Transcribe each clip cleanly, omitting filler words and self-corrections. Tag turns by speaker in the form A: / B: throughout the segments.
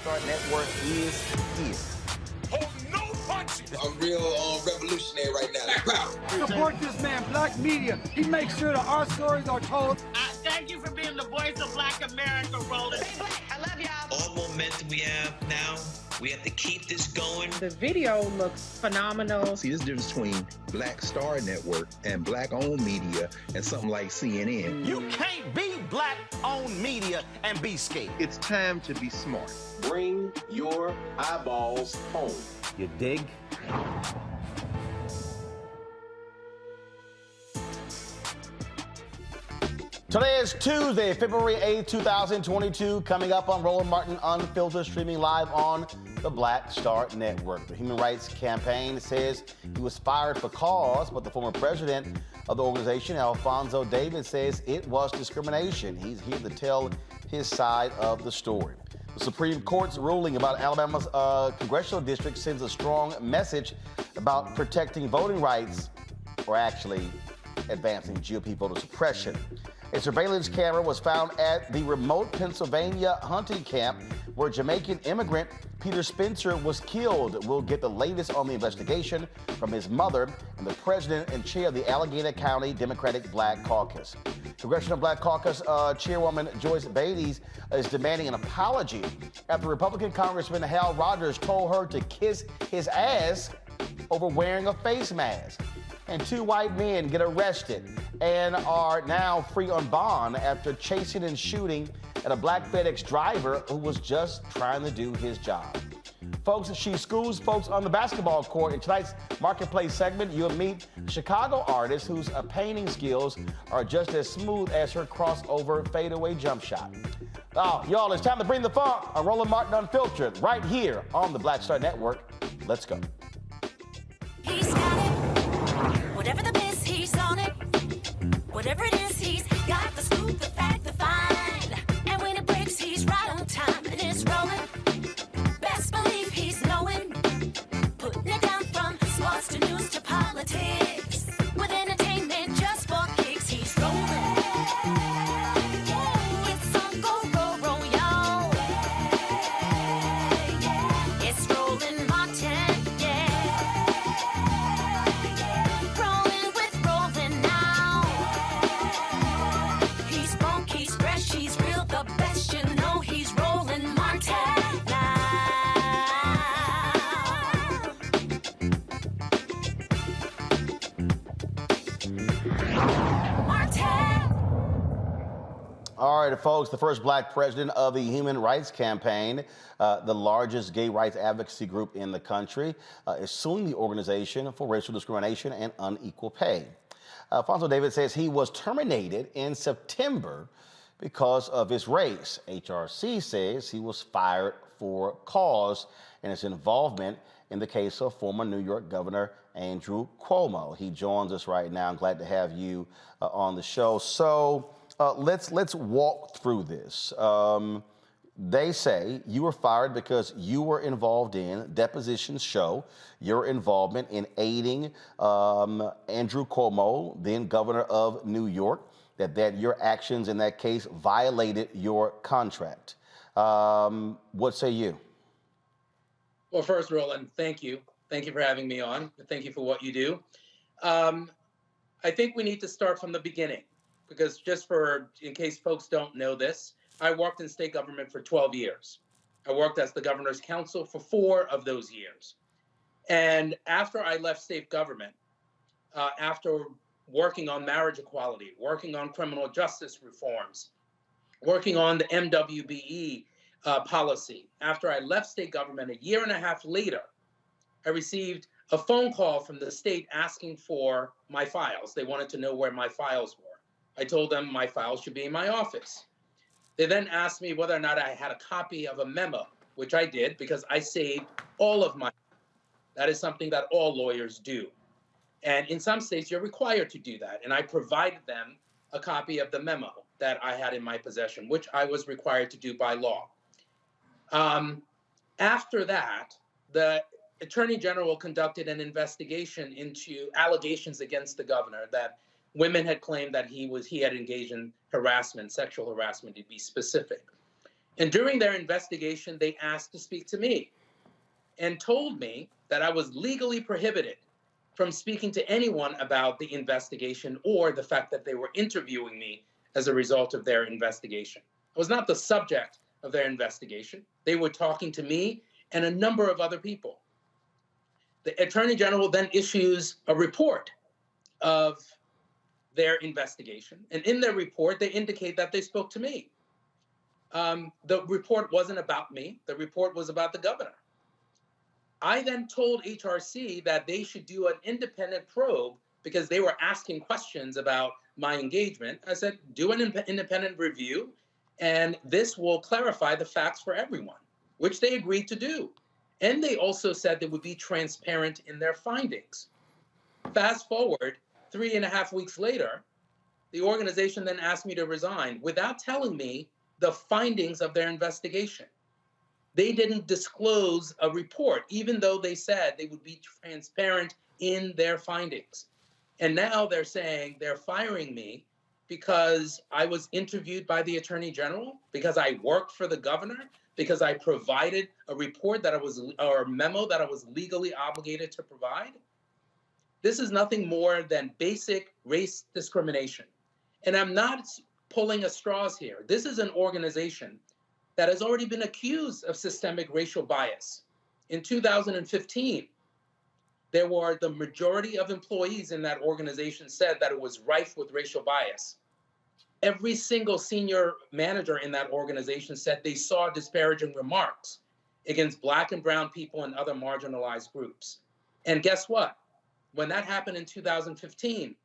A: Star Network is here.
B: Oh, no punches!
C: I'm real revolutionary right now.
D: Support this man, Black Media. He makes sure that our stories are told.
E: Thank you for being the voice of Black America, Roland.
F: Stay black. I love y'all.
G: All momentum we have now, we have to keep this going.
H: The video looks phenomenal.
I: See, this difference between Black Star Network and Black-owned media and something like CNN.
A: You can't be Black-owned media and be scared.
I: It's time to be smart.
J: Bring your eyeballs home.
A: You dig? Today is Tuesday, February 8th, 2022, coming up on Roland Martin Unfiltered, streaming live on the Black Star Network. The Human Rights Campaign says he was fired for cause, but the former president of the organization, Alfonso David, says it was discrimination. He's here to tell his side of the story. The Supreme Court's ruling about Alabama's congressional district sends a strong message about protecting voting rights, or actually advancing GOP voter suppression. A surveillance camera was found at the remote Pennsylvania hunting camp where Jamaican immigrant Peter Spencer was killed. We'll get the latest on the investigation from his mother and the president and chair of the Allegheny County Democratic Black Caucus. Congressional Black Caucus Chairwoman Joyce Beatty is demanding an apology after Republican Congressman Hal Rogers told her to kiss his ass over wearing a face mask. And two white men get arrested and are now free on bond after chasing and shooting at a black FedEx driver who was just trying to do his job. Folks, she schools folks on the basketball court. In tonight's Marketplace segment, you'll meet a Chicago artist whose painting skills are just as smooth as her crossover fadeaway jump shot. Y'all, it's time to bring the funk on Roland Martin Unfiltered right here on the Black Star Network. Let's go.
K: He's got it. Whatever the miss, he's on it. Whatever it is, he's got the scoop, the fact, the find. And when it breaks, he's right on time and it's rolling. Best believe he's knowing. Putting it down from sports to news to politics. With entertainment just for kicks, he's rolling. It's on go, roll, roll, y'all. It's Roland Martin, rolling with Roland now. He's funky, he's fresh, he's real, the best, you know he's Roland Martin now. Martin.
A: All right, folks, the first black president of the Human Rights Campaign, the largest gay rights advocacy group in the country, is suing the organization for racial discrimination and unequal pay. Alfonso David says he was terminated in September because of his race. HRC says he was fired for cause and his involvement in the case of former New York Governor Andrew Cuomo. He joins us right now. I'm glad to have you on the show. So let's walk through this. They say you were fired because you were involved in, depositions show, your involvement in aiding Andrew Cuomo, then governor of New York, that your actions in that case violated your contract. What say you?
L: Well, first, Roland, thank you. Thank you for having me on. Thank you for what you do. I think we need to start from the beginning because in case folks don't know this, I worked in state government for 12 years. I worked as the governor's counsel for 4 of those years. And after I left state government, after working on marriage equality, working on criminal justice reforms, working on the MWBE policy, after I left state government a year and a half later, I received a phone call from the state asking for my files. They wanted to know where my files were. I told them my files should be in my office. They then asked me whether or not I had a copy of a memo, which I did because I saved all of my. That is something that all lawyers do. And in some states, you're required to do that. And I provided them a copy of the memo that I had in my possession, which I was required to do by law. After that, the Attorney General conducted an investigation into allegations against the governor that women had claimed that he had engaged in harassment, sexual harassment to be specific. And during their investigation, they asked to speak to me and told me that I was legally prohibited from speaking to anyone about the investigation or the fact that they were interviewing me as a result of their investigation. I was not the subject of their investigation. They were talking to me and a number of other people. The Attorney General then issues a report of their investigation. And in their report, they indicate that they spoke to me. The report wasn't about me. The report was about the governor. I then told HRC that they should do an independent probe because they were asking questions about my engagement. I said, do an independent review, and this will clarify the facts for everyone, which they agreed to do. And they also said they would be transparent in their findings. Fast forward 3.5 weeks later, the organization then asked me to resign without telling me the findings of their investigation. They didn't disclose a report, even though they said they would be transparent in their findings. And now they're saying they're firing me because I was interviewed by the Attorney General, because I worked for the governor, because I provided a report or a memo that I was legally obligated to provide. This is nothing more than basic race discrimination. And I'm not pulling at straws here. This is an organization that has already been accused of systemic racial bias. In 2015, there were the majority of employees in that organization said that it was rife with racial bias. Every single senior manager in that organization said they saw disparaging remarks against Black and brown people and other marginalized groups. And guess what? When that happened in 2015,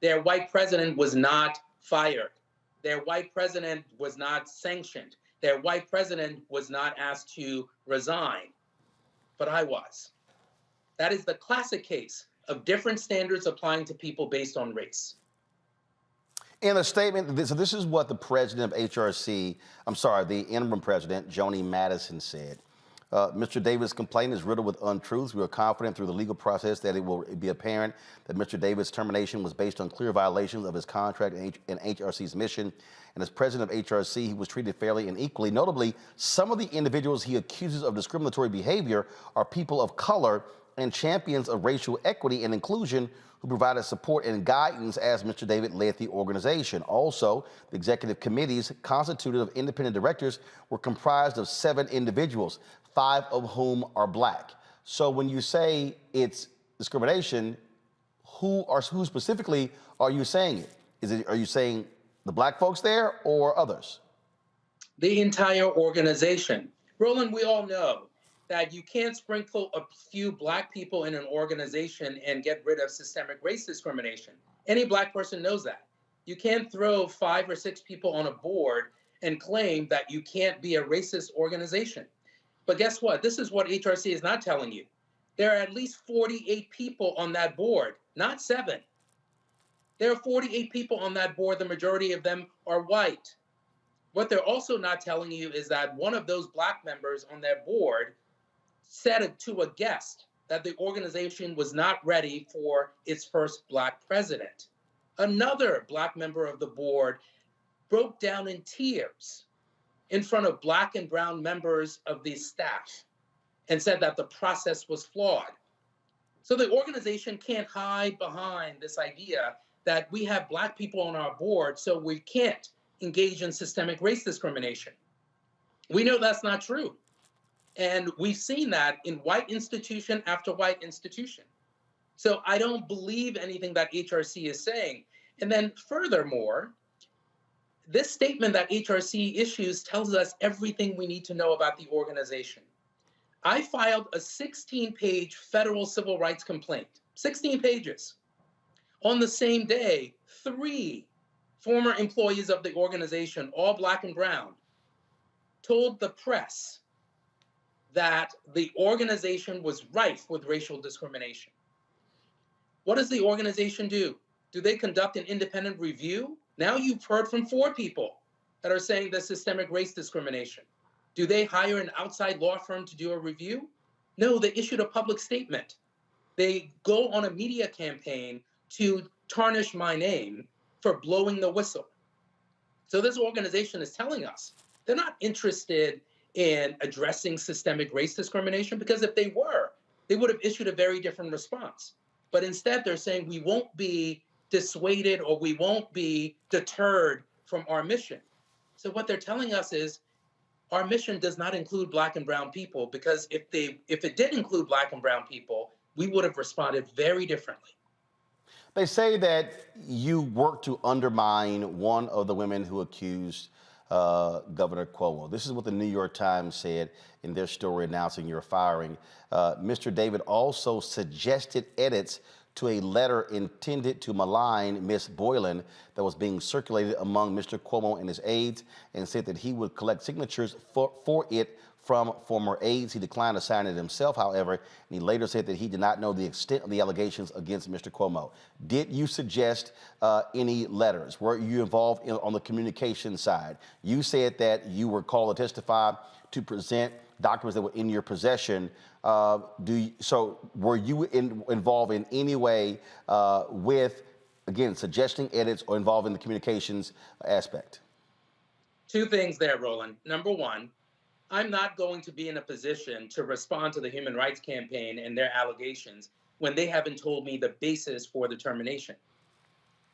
L: their white president was not fired. Their white president was not sanctioned. Their white president was not asked to resign, but I was. That is the classic case of different standards applying to people based on race.
A: In a statement, so this is what the president of HRC, the interim president, Joni Madison, said. Mr. David's complaint is riddled with untruths. We are confident through the legal process that it will be apparent that Mr. David's termination was based on clear violations of his contract and HRC's mission. And as president of HRC, he was treated fairly and equally. Notably, some of the individuals he accuses of discriminatory behavior are people of color and champions of racial equity and inclusion who provided support and guidance as Mr. David led the organization. Also, the executive committees constituted of independent directors were comprised of 7 individuals, 5 of whom are Black. So when you say it's discrimination, who specifically are you saying it? Are you saying the Black folks there or others?
L: The entire organization. Roland, we all know that you can't sprinkle a few Black people in an organization and get rid of systemic race discrimination. Any Black person knows that. You can't throw 5 or 6 people on a board and claim that you can't be a racist organization. But guess what? This is what HRC is not telling you. There are at least 48 people on that board, not 7. There are 48 people on that board. The majority of them are white. What they're also not telling you is that one of those Black members on their board said to a guest that the organization was not ready for its first Black president. Another Black member of the board broke down in tears in front of Black and brown members of the staff and said that the process was flawed. So the organization can't hide behind this idea that we have Black people on our board, so we can't engage in systemic race discrimination. We know that's not true. And we've seen that in white institution after white institution. So I don't believe anything that HRC is saying. And then furthermore, this statement that HRC issues tells us everything we need to know about the organization. I filed a 16-page federal civil rights complaint, 16 pages. On the same day, 3 former employees of the organization, all Black and brown, told the press that the organization was rife with racial discrimination. What does the organization do? Do they conduct an independent review? Now you've heard from 4 people that are saying there's systemic race discrimination. Do they hire an outside law firm to do a review? No, they issued a public statement. They go on a media campaign to tarnish my name for blowing the whistle. So this organization is telling us They're not interested in addressing systemic race discrimination, because if they were, they would have issued a very different response. But instead, they're saying we won't be dissuaded or we won't be deterred from our mission. So what they're telling us is our mission does not include Black and brown people, because if it did include Black and brown people, we would have responded very differently.
A: They say that you worked to undermine one of the women who accused Governor Cuomo. This is what the New York Times said in their story announcing your firing. Mr. David also suggested edits to a letter intended to malign Ms. Boylan that was being circulated among Mr. Cuomo and his aides, and said that he would collect signatures for it from former aides. He declined to sign it himself, however, and he later said that he did not know the extent of the allegations against Mr. Cuomo. Did you suggest any letters? Were you involved on the communication side? You said that you were called to testify to present documents that were in your possession. So were you involved in any way with, again, suggesting edits or involved in the communications aspect?
L: Two things there, Roland. Number one, I'm not going to be in a position to respond to the Human Rights Campaign and their allegations when they haven't told me the basis for the termination.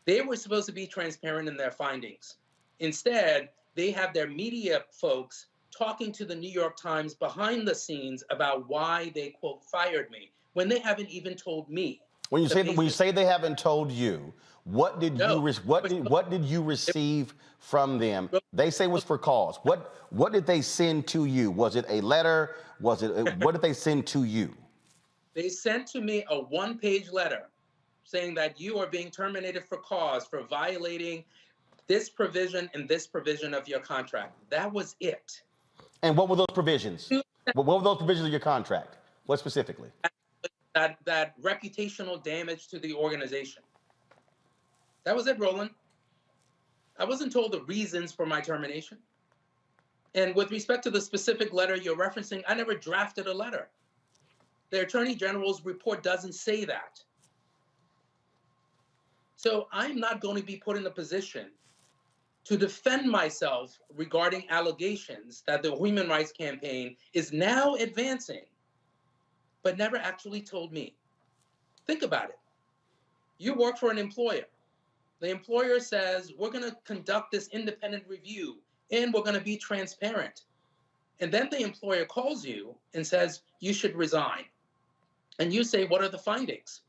L: They were supposed to be transparent in their findings. Instead, they have their media folks talking to the New York Times behind the scenes about why they, quote, fired me, when they haven't even told me.
A: When you say they haven't told you, what did you receive from them? They say it was for cause. What did they send to you? Was it a letter? What did they send to you?
L: They sent to me a one-page letter saying that you are being terminated for cause for violating this provision and this provision of your contract. That was it.
A: And what were those provisions? What were those provisions of your contract? What specifically?
L: That reputational damage to the organization. That was it, Roland. I wasn't told the reasons for my termination. And with respect to the specific letter you're referencing, I never drafted a letter. The Attorney General's report doesn't say that. So I'm not going to be put in a position to defend myself regarding allegations that the Human Rights Campaign is now advancing, but never actually told me. Think about it. You work for an employer. The employer says, we're going to conduct this independent review and we're going to be transparent. And then the employer calls you and says, you should resign. And you say, what are the findings?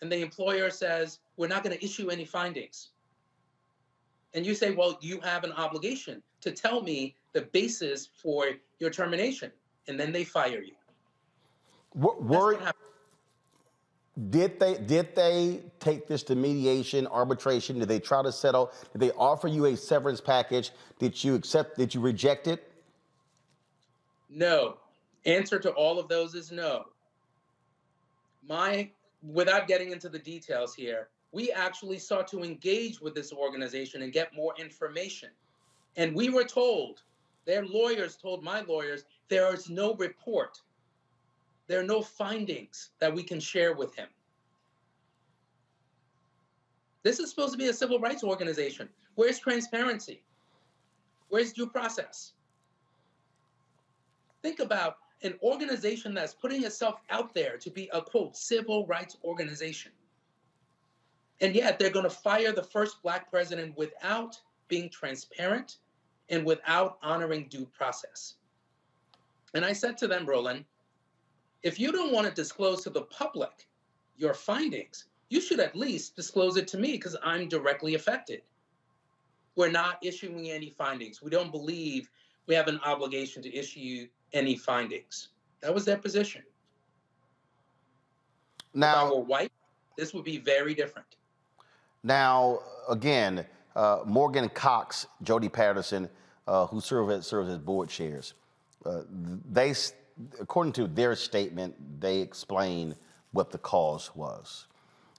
L: And the employer says, we're not going to issue any findings. And you say, well, you have an obligation to tell me the basis for your termination. And then they fire you.
A: Did they take this to mediation, arbitration? Did they try to settle? Did they offer you a severance package? Did you accept? Did you reject it?
L: No. Answer to all of those is no. Without getting into the details here, we actually sought to engage with this organization and get more information. And we were told, their lawyers told my lawyers, there is no report. There are no findings that we can share with him. This is supposed to be a civil rights organization. Where's transparency? Where's due process? Think about an organization that's putting itself out there to be a, quote, civil rights organization. And yet they're going to fire the first Black president without being transparent and without honoring due process. And I said to them, Roland, if you don't want to disclose to the public your findings, you should at least disclose it to me because I'm directly affected. We're not issuing any findings. We don't believe we have an obligation to issue any findings. That was their position.
A: Now,
L: if I were white, this would be very different.
A: Now, again, Morgan Cox, Jody Patterson, who serves as board chairs, they, according to their statement, they explain what the cause was.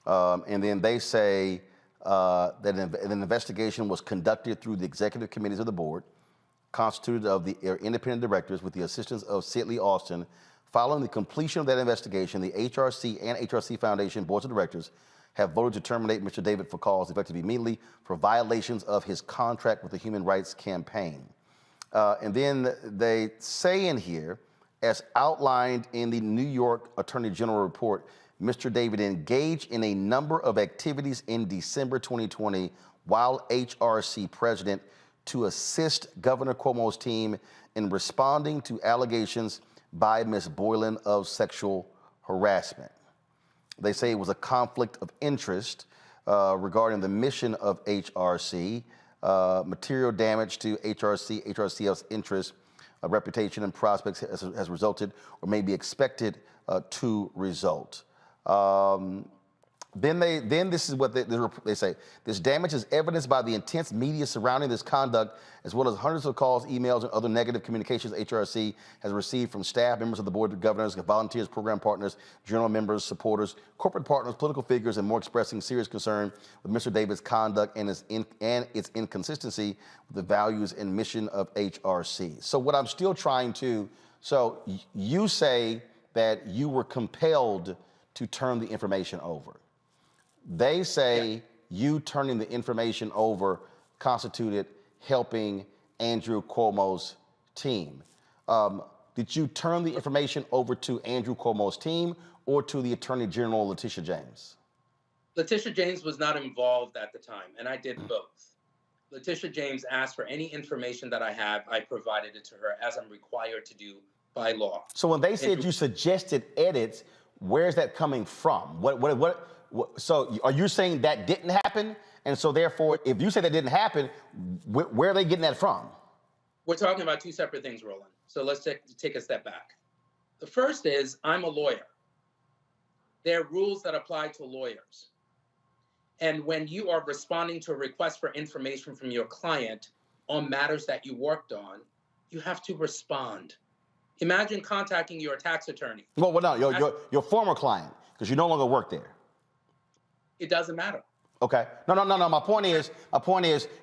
A: And then they say that an investigation was conducted through the executive committees of the board, constituted of the independent directors with the assistance of Sidley Austin. Following the completion of that investigation, the HRC and HRC Foundation boards of directors have voted to terminate Mr. David for cause effective immediately for violations of his contract with the Human Rights Campaign. And then they say in here, as outlined in the New York Attorney General report, Mr. David engaged in a number of activities in December 2020 while HRC president to assist Governor Cuomo's team in responding to allegations by Ms. Boylan of sexual harassment. They say it was a conflict of interest regarding the mission of HRC, material damage to HRC's interest, reputation, and prospects has resulted or may be expected to result. Then this is what they say. This damage is evidenced by the intense media surrounding this conduct, as well as hundreds of calls, emails, and other negative communications HRC has received from staff, members of the board of governors, volunteers, program partners, journal members, supporters, corporate partners, political figures, and more expressing serious concern with Mr. David's conduct and its inconsistency with the values and mission of HRC. So what I'm still trying to, so you say that you were compelled to turn the information over. They say you turning the information over constituted helping Andrew Cuomo's team. Did you turn the information over to Andrew Cuomo's team or to the Attorney General, Letitia James?
L: Letitia James was not involved at the time, and I did both. Letitia James asked for any information that I have. I provided it to her as I'm required to do by law.
A: So when they said you suggested edits, where's that coming from? So are you saying that didn't happen? And so therefore, if you say that didn't happen, where are they getting that from?
L: We're talking about two separate things, Roland. So let's take a step back. The first is I'm a lawyer. There are rules that apply to lawyers. And when you are responding to a request for information from your client on matters that you worked on, you have to respond. Imagine contacting your tax attorney.
A: Well, no, your former client, because you no longer work there.
L: It doesn't matter.
A: Okay. No. My point is,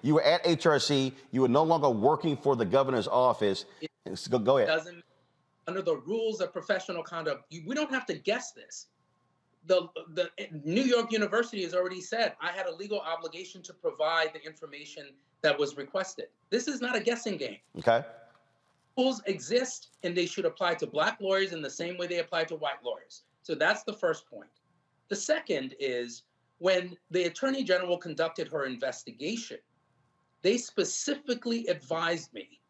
A: you were at HRC. You were no longer working for the governor's office. Go ahead.
L: Doesn't, under the rules of professional conduct, we don't have to guess this. The New York University has already said I had a legal obligation to provide the information that was requested. This is not a guessing game.
A: Okay.
L: Rules exist, and they should apply to black lawyers in the same way they apply to white lawyers. So that's the first point. The second is, when the Attorney General conducted her investigation, they specifically advised me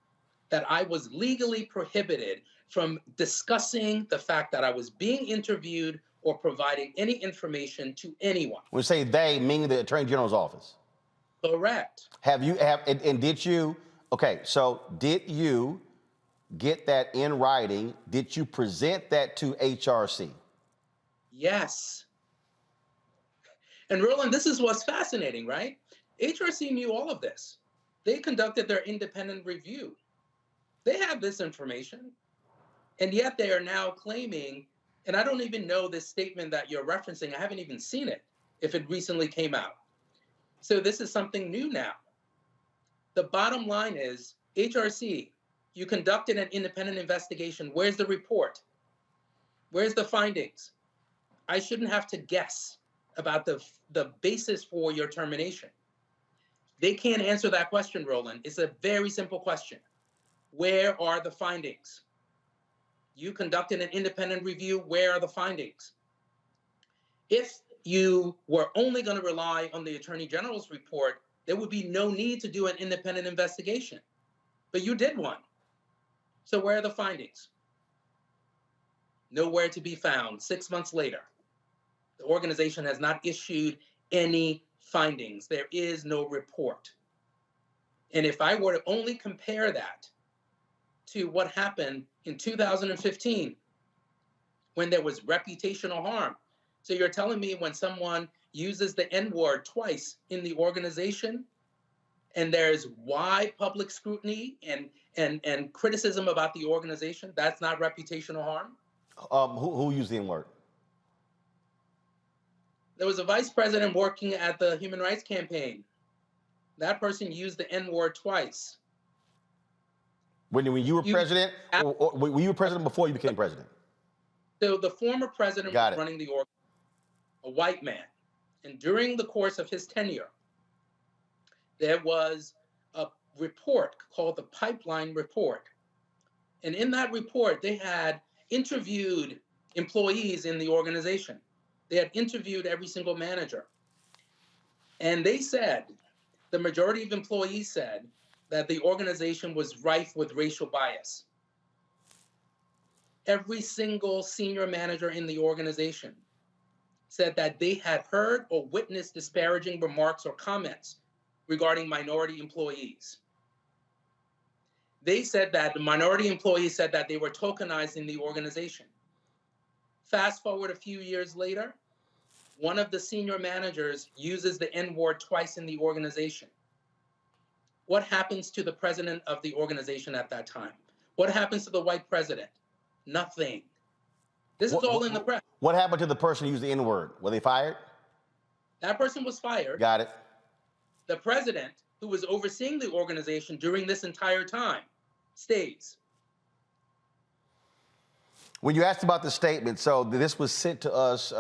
L: that I was legally prohibited from discussing the fact that I was being interviewed or providing any information to anyone.
A: When you say they, meaning the Attorney General's office?
L: Correct.
A: Did you get that in writing? Did you present that to HRC?
L: Yes. And Roland, this is what's fascinating, right? HRC knew all of this. They conducted their independent review. They have this information, and yet they are now claiming, and I don't even know this statement that you're referencing. I haven't even seen it, if it recently came out. So this is something new now. The bottom line is, HRC, you conducted an independent investigation. Where's the report? Where's the findings? I shouldn't have to guess about the basis for your termination. They can't answer that question, Roland. It's a very simple question. Where are the findings? You conducted an independent review. Where are the findings? If you were only going to rely on the Attorney General's report, there would be no need to do an independent investigation. But you did one. So where are the findings? Nowhere to be found 6 months later. The organization has not issued any findings. There is no report. And if I were to only compare that to what happened in 2015, when there was reputational harm. So you're telling me when someone uses the N-word twice in the organization, and there's wide public scrutiny and criticism about the organization, that's not reputational harm?
A: Who used the N-word?
L: There was a vice president working at the Human Rights Campaign. That person used the N-word twice.
A: When you were president, or were you president before you became president?
L: So the former president was running the organization, a white man. And during the course of his tenure, there was report called the Pipeline Report. And in that report, they had interviewed employees in the organization. They had interviewed every single manager. And they said, the majority of employees said that the organization was rife with racial bias. Every single senior manager in the organization said that they had heard or witnessed disparaging remarks or comments regarding minority employees. They said that the minority employees said that they were tokenized in the organization. Fast forward a few years later, one of the senior managers uses the N-word twice in the organization. What happens to the president of the organization at that time? What happens to the white president? Nothing. This is all in the press.
A: What happened to the person who used the N-word? Were they fired?
L: That person was fired.
A: Got it.
L: The president, who was overseeing the organization during this entire time, stays.
A: When you asked about the statement, so this was sent to us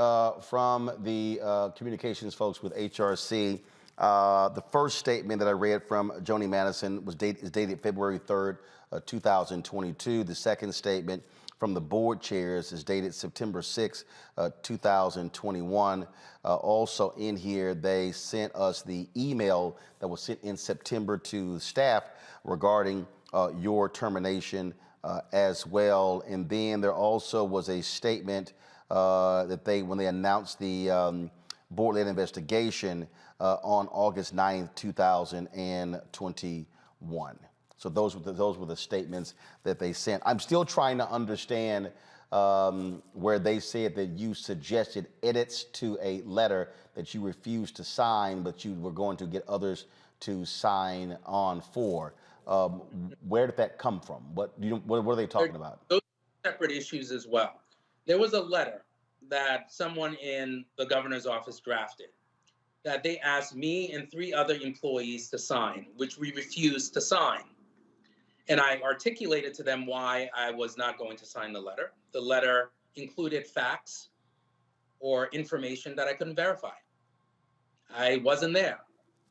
A: from the communications folks with HRC. The first statement that I read from Joni Madison is dated February 3rd, 2022. The second statement from the board chairs is dated September 6th, 2021. Also in here, they sent us the email that was sent in September to staff regarding your termination as well. And then there also was a statement that when they announced the board-led investigation on August 9th, 2021. So those were the statements that they sent. I'm still trying to understand where they said that you suggested edits to a letter that you refused to sign, but you were going to get others to sign on for. Where did that come from? What are they talking about?
L: Those are separate issues as well. There was a letter that someone in the governor's office drafted that they asked me and 3 other employees to sign, which we refused to sign. And I articulated to them why I was not going to sign the letter. The letter included facts or information that I couldn't verify. I wasn't there.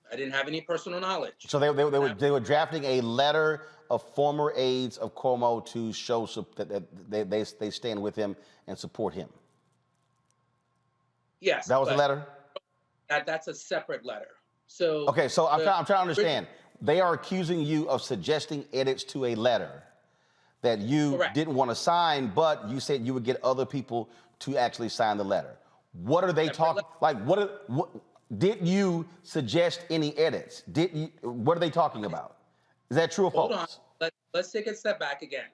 L: I didn't have any personal knowledge.
A: So they were drafting a letter of former aides of Cuomo to show that they stand with him and support him.
L: Yes.
A: That was the letter?
L: That's a separate letter. So
A: okay, so I'm trying to understand. They are accusing you of suggesting edits to a letter that you
L: Correct.
A: Didn't want to sign, but you said you would get other people to actually sign the letter. What are they talking? Like, what did you suggest any edits? What are they talking about? Is that true or false?
L: Hold on. Let's take a step back again.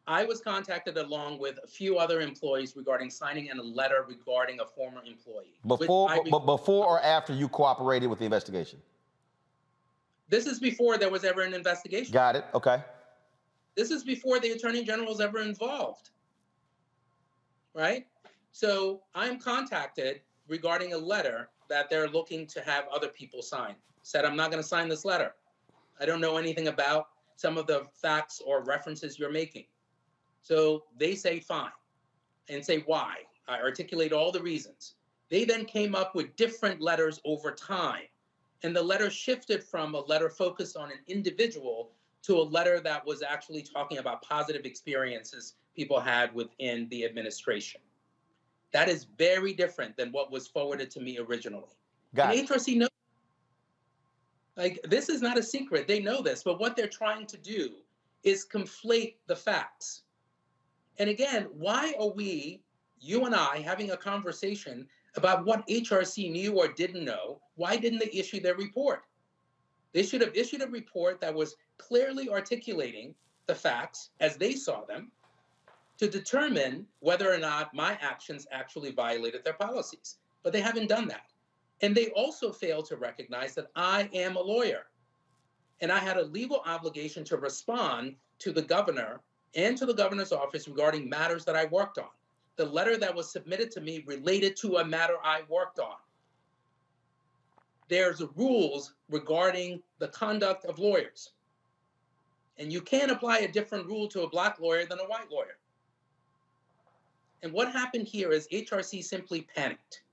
L: I was contacted along with a few other employees regarding signing in a letter regarding a former employee.
A: Before or after you cooperated with the investigation?
L: This is before there was ever an investigation.
A: Got it. Okay.
L: This is before the Attorney General was ever involved. Right? So I'm contacted regarding a letter that they're looking to have other people sign. Said, I'm not going to sign this letter. I don't know anything about some of the facts or references you're making. So they say fine and say why. I articulate all the reasons. They then came up with different letters over time. And the letter shifted from a letter focused on an individual to a letter that was actually talking about positive experiences people had within the administration. That is very different than what was forwarded to me originally.
A: Got
L: and
A: it.
L: HRC knows. Like, this is not a secret. They know this. But what they're trying to do is conflate the facts. And again, why are we, you and I, having a conversation about what HRC knew or didn't know? Why didn't they issue their report? They should have issued a report that was clearly articulating the facts as they saw them to determine whether or not my actions actually violated their policies. But they haven't done that. And they also failed to recognize that I am a lawyer. And I had a legal obligation to respond to the governor and to the governor's office regarding matters that I worked on. The letter that was submitted to me related to a matter I worked on. There's rules regarding the conduct of lawyers. And you can't apply a different rule to a black lawyer than a white lawyer. And what happened here is HRC simply panicked.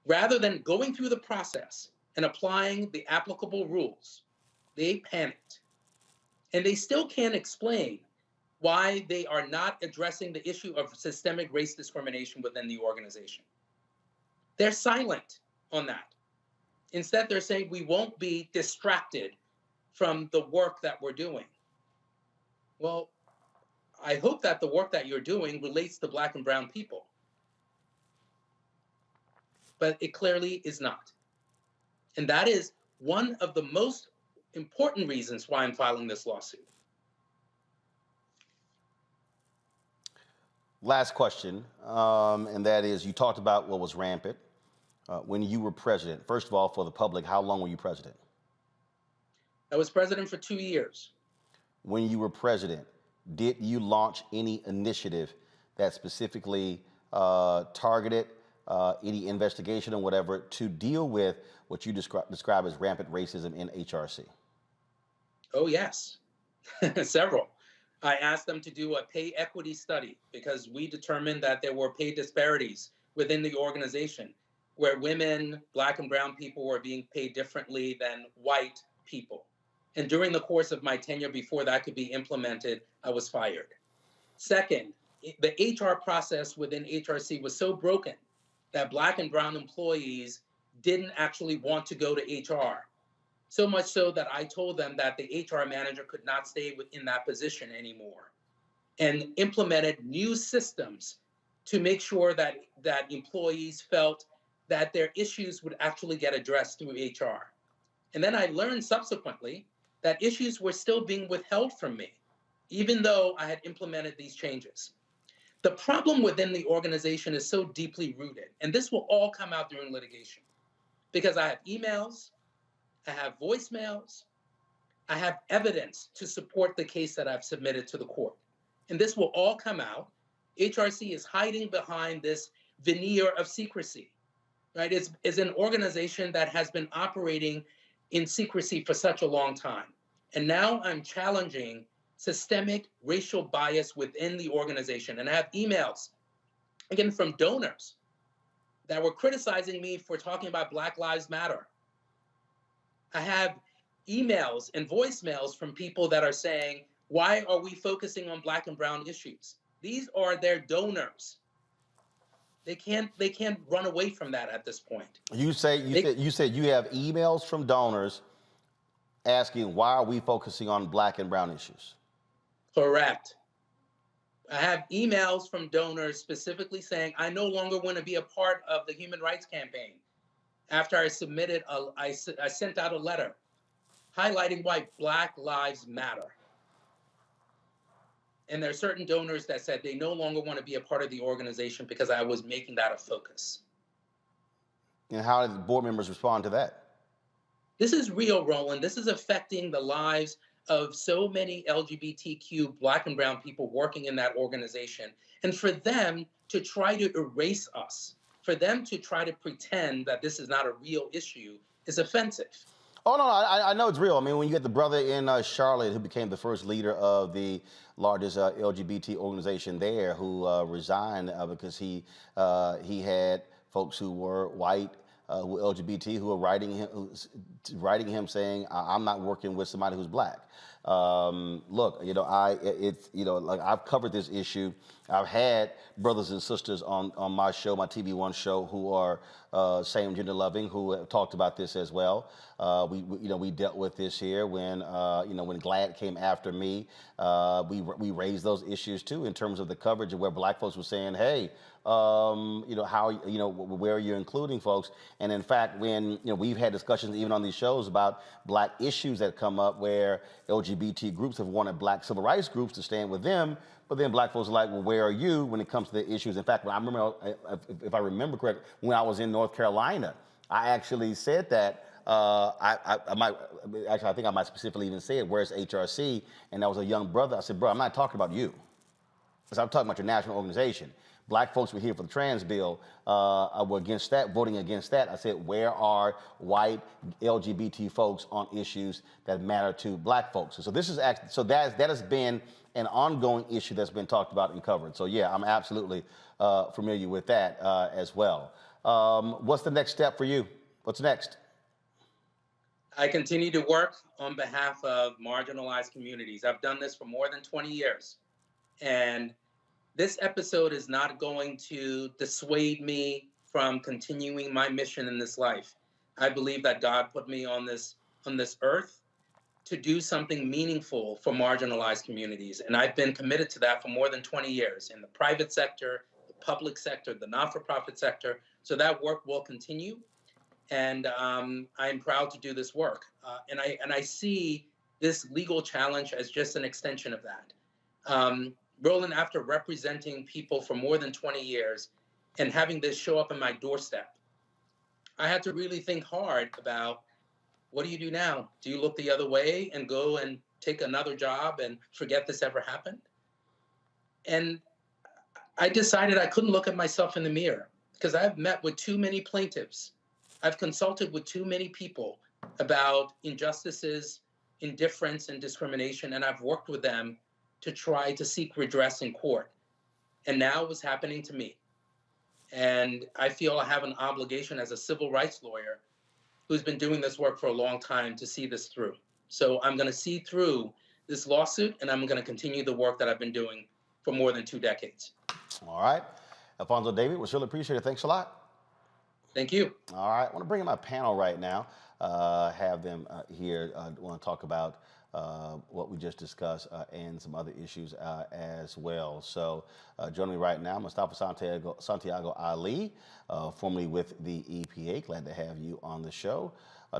L: Rather than going through the process and applying the applicable rules, They panicked. And they still can't explain why they are not addressing the issue of systemic race discrimination within the organization. They're silent on that. Instead, they're saying we won't be distracted from the work that we're doing. Well, I hope that the work that you're doing relates to Black and brown people. But it clearly is not. And that is one of the most important reasons why I'm filing this lawsuit.
A: Last question, and that is, you talked about what was rampant when you were president. First of all, for the public, how long were you president?
L: I was president for 2 years.
A: When you were president, did you launch any initiative that specifically targeted any investigation or whatever to deal with what you describe as rampant racism in HRC?
L: Oh, yes, several. I asked them to do a pay equity study because we determined that there were pay disparities within the organization where women, Black and brown people were being paid differently than white people. And during the course of my tenure before that could be implemented, I was fired. Second, the HR process within HRC was so broken that Black and brown employees didn't actually want to go to HR. So much so that I told them that the HR manager could not stay within that position anymore, and implemented new systems to make sure that employees felt that their issues would actually get addressed through HR. And then I learned subsequently that issues were still being withheld from me, even though I had implemented these changes. The problem within the organization is so deeply rooted, and this will all come out during litigation, because I have emails, I have voicemails, I have evidence to support the case that I've submitted to the court. And this will all come out. HRC is hiding behind this veneer of secrecy, right? It's an organization that has been operating in secrecy for such a long time. And now I'm challenging systemic racial bias within the organization. And I have emails, again, from donors that were criticizing me for talking about Black Lives Matter. I have emails and voicemails from people that are saying, why are we focusing on Black and brown issues? These are their donors. They can't run away from that at this point.
A: You said you have emails from donors asking, why are we focusing on Black and brown issues?
L: Correct. I have emails from donors specifically saying, I no longer want to be a part of the human rights campaign. After I submitted, I sent out a letter highlighting why Black Lives Matter. And there are certain donors that said they no longer want to be a part of the organization because I was making that a focus.
A: And how did the board members respond to that?
L: This is real, Roland. This is affecting the lives of so many LGBTQ Black and brown people working in that organization. And for them to try to erase us, for them to try to pretend that this is not a real issue is offensive.
A: Oh, no, I know it's real. I mean, when you get the brother in Charlotte who became the first leader of the largest LGBT organization there, who resigned because he had folks who were white, who were LGBT, who were writing him saying, I'm not working with somebody who's Black. Look, like I've covered this issue. I've had brothers and sisters on my show, my TV1 show, who are same gender loving, who have talked about this as well. We dealt with this here when when GLAAD came after me. We raised those issues too in terms of the coverage of where Black folks were saying, hey, where are you including folks? And in fact, when we've had discussions even on these shows about Black issues that come up where LGBT groups have wanted Black civil rights groups to stand with them, but then Black folks are like, well, where are you when it comes to the issues? In fact, when I remember, if I remember correctly, when I was in North Carolina, I actually said that. I think I might specifically even say it, where's HRC? And that was a young brother. I said, bro, I'm not talking about you. Because I'm talking about your national organization. Black folks were here for the trans bill, were against that, voting against that. I said, where are white LGBT folks on issues that matter to Black folks? And so this is that has been an ongoing issue that's been talked about and covered. So yeah, I'm absolutely familiar with that as well. What's the next step for you? What's next?
L: I continue to work on behalf of marginalized communities. I've done this for more than 20 years. And this episode is not going to dissuade me from continuing my mission in this life. I believe that God put me on this earth to do something meaningful for marginalized communities. And I've been committed to that for more than 20 years in the private sector, the public sector, the not-for-profit sector. So that work will continue. And I'm proud to do this work. And I see this legal challenge as just an extension of that. Roland, after representing people for more than 20 years and having this show up on my doorstep, I had to really think hard about, what do you do now? Do you look the other way and go and take another job and forget this ever happened? And I decided I couldn't look at myself in the mirror because I've met with too many plaintiffs. I've consulted with too many people about injustices, indifference, and discrimination, and I've worked with them to try to seek redress in court. And now it was happening to me. And I feel I have an obligation as a civil rights lawyer who's been doing this work for a long time to see this through. So I'm going to see through this lawsuit, and I'm going to continue the work that I've been doing for more than 2 decades.
A: All right. Alfonso David, we really appreciate it. Thanks a lot.
L: Thank you.
A: All right. I want to bring in my panel right now, have them here. I want to talk about what we just discussed and some other issues as well. So joining me right now, Mustafa Santiago Ali, formerly with the EPA. Glad to have you on the show.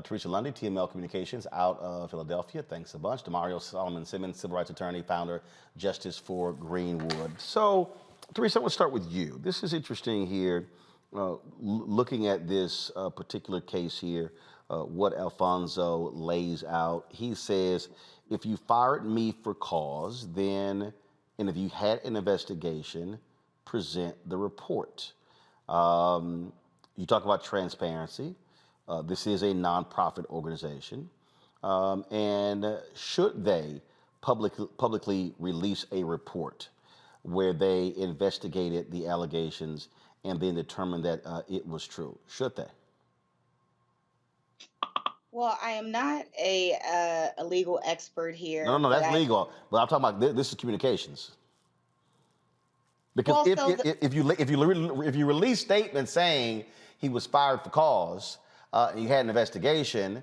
A: Teresa Lundy, TML Communications out of Philadelphia. Thanks a bunch. Demario Solomon Simmons, civil rights attorney, founder, Justice for Greenwood. So, Teresa, I want to start with you. This is interesting here, looking at this particular case here, what Alfonso lays out. He says, if you fired me for cause, then, and if you had an investigation, present the report. You talk about transparency. This is a nonprofit organization. And should they publicly release a report where they investigated the allegations and then determined that it was true? Should they?
F: Well, I am not a legal expert here.
A: No, that's legal. But I'm talking about this is communications. Because if you release statements saying he was fired for cause, and you had an investigation,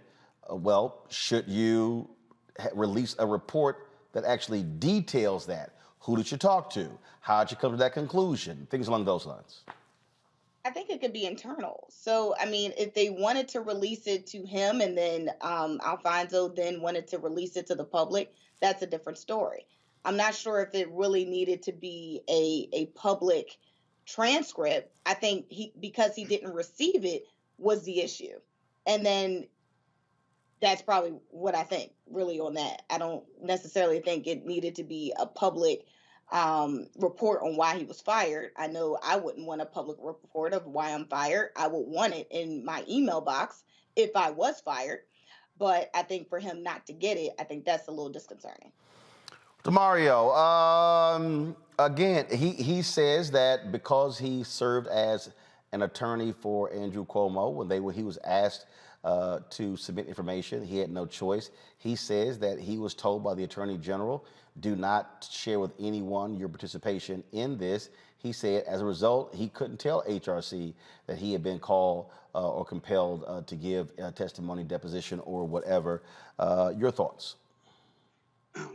A: well, should you release a report that actually details that? Who did you talk to? How did you come to that conclusion? Things along those lines.
F: I think it could be internal. So, I mean, if they wanted to release it to him and then Alfonso then wanted to release it to the public, that's a different story. I'm not sure if it really needed to be a public transcript. I think because he didn't receive it was the issue. And then that's probably what I think really on that. I don't necessarily think it needed to be a public report on why he was fired. I know I wouldn't want a public report of why I'm fired. I would want it in my email box if I was fired. But I think for him not to get it, I think that's a little disconcerting.
A: Demario, again, he says that because he served as an attorney for Andrew Cuomo when he was asked to submit information, he had no choice. He says that he was told by the Attorney General, do not share with anyone your participation in this. He said as a result, he couldn't tell HRC that he had been called or compelled to give testimony, deposition, or whatever. Your thoughts?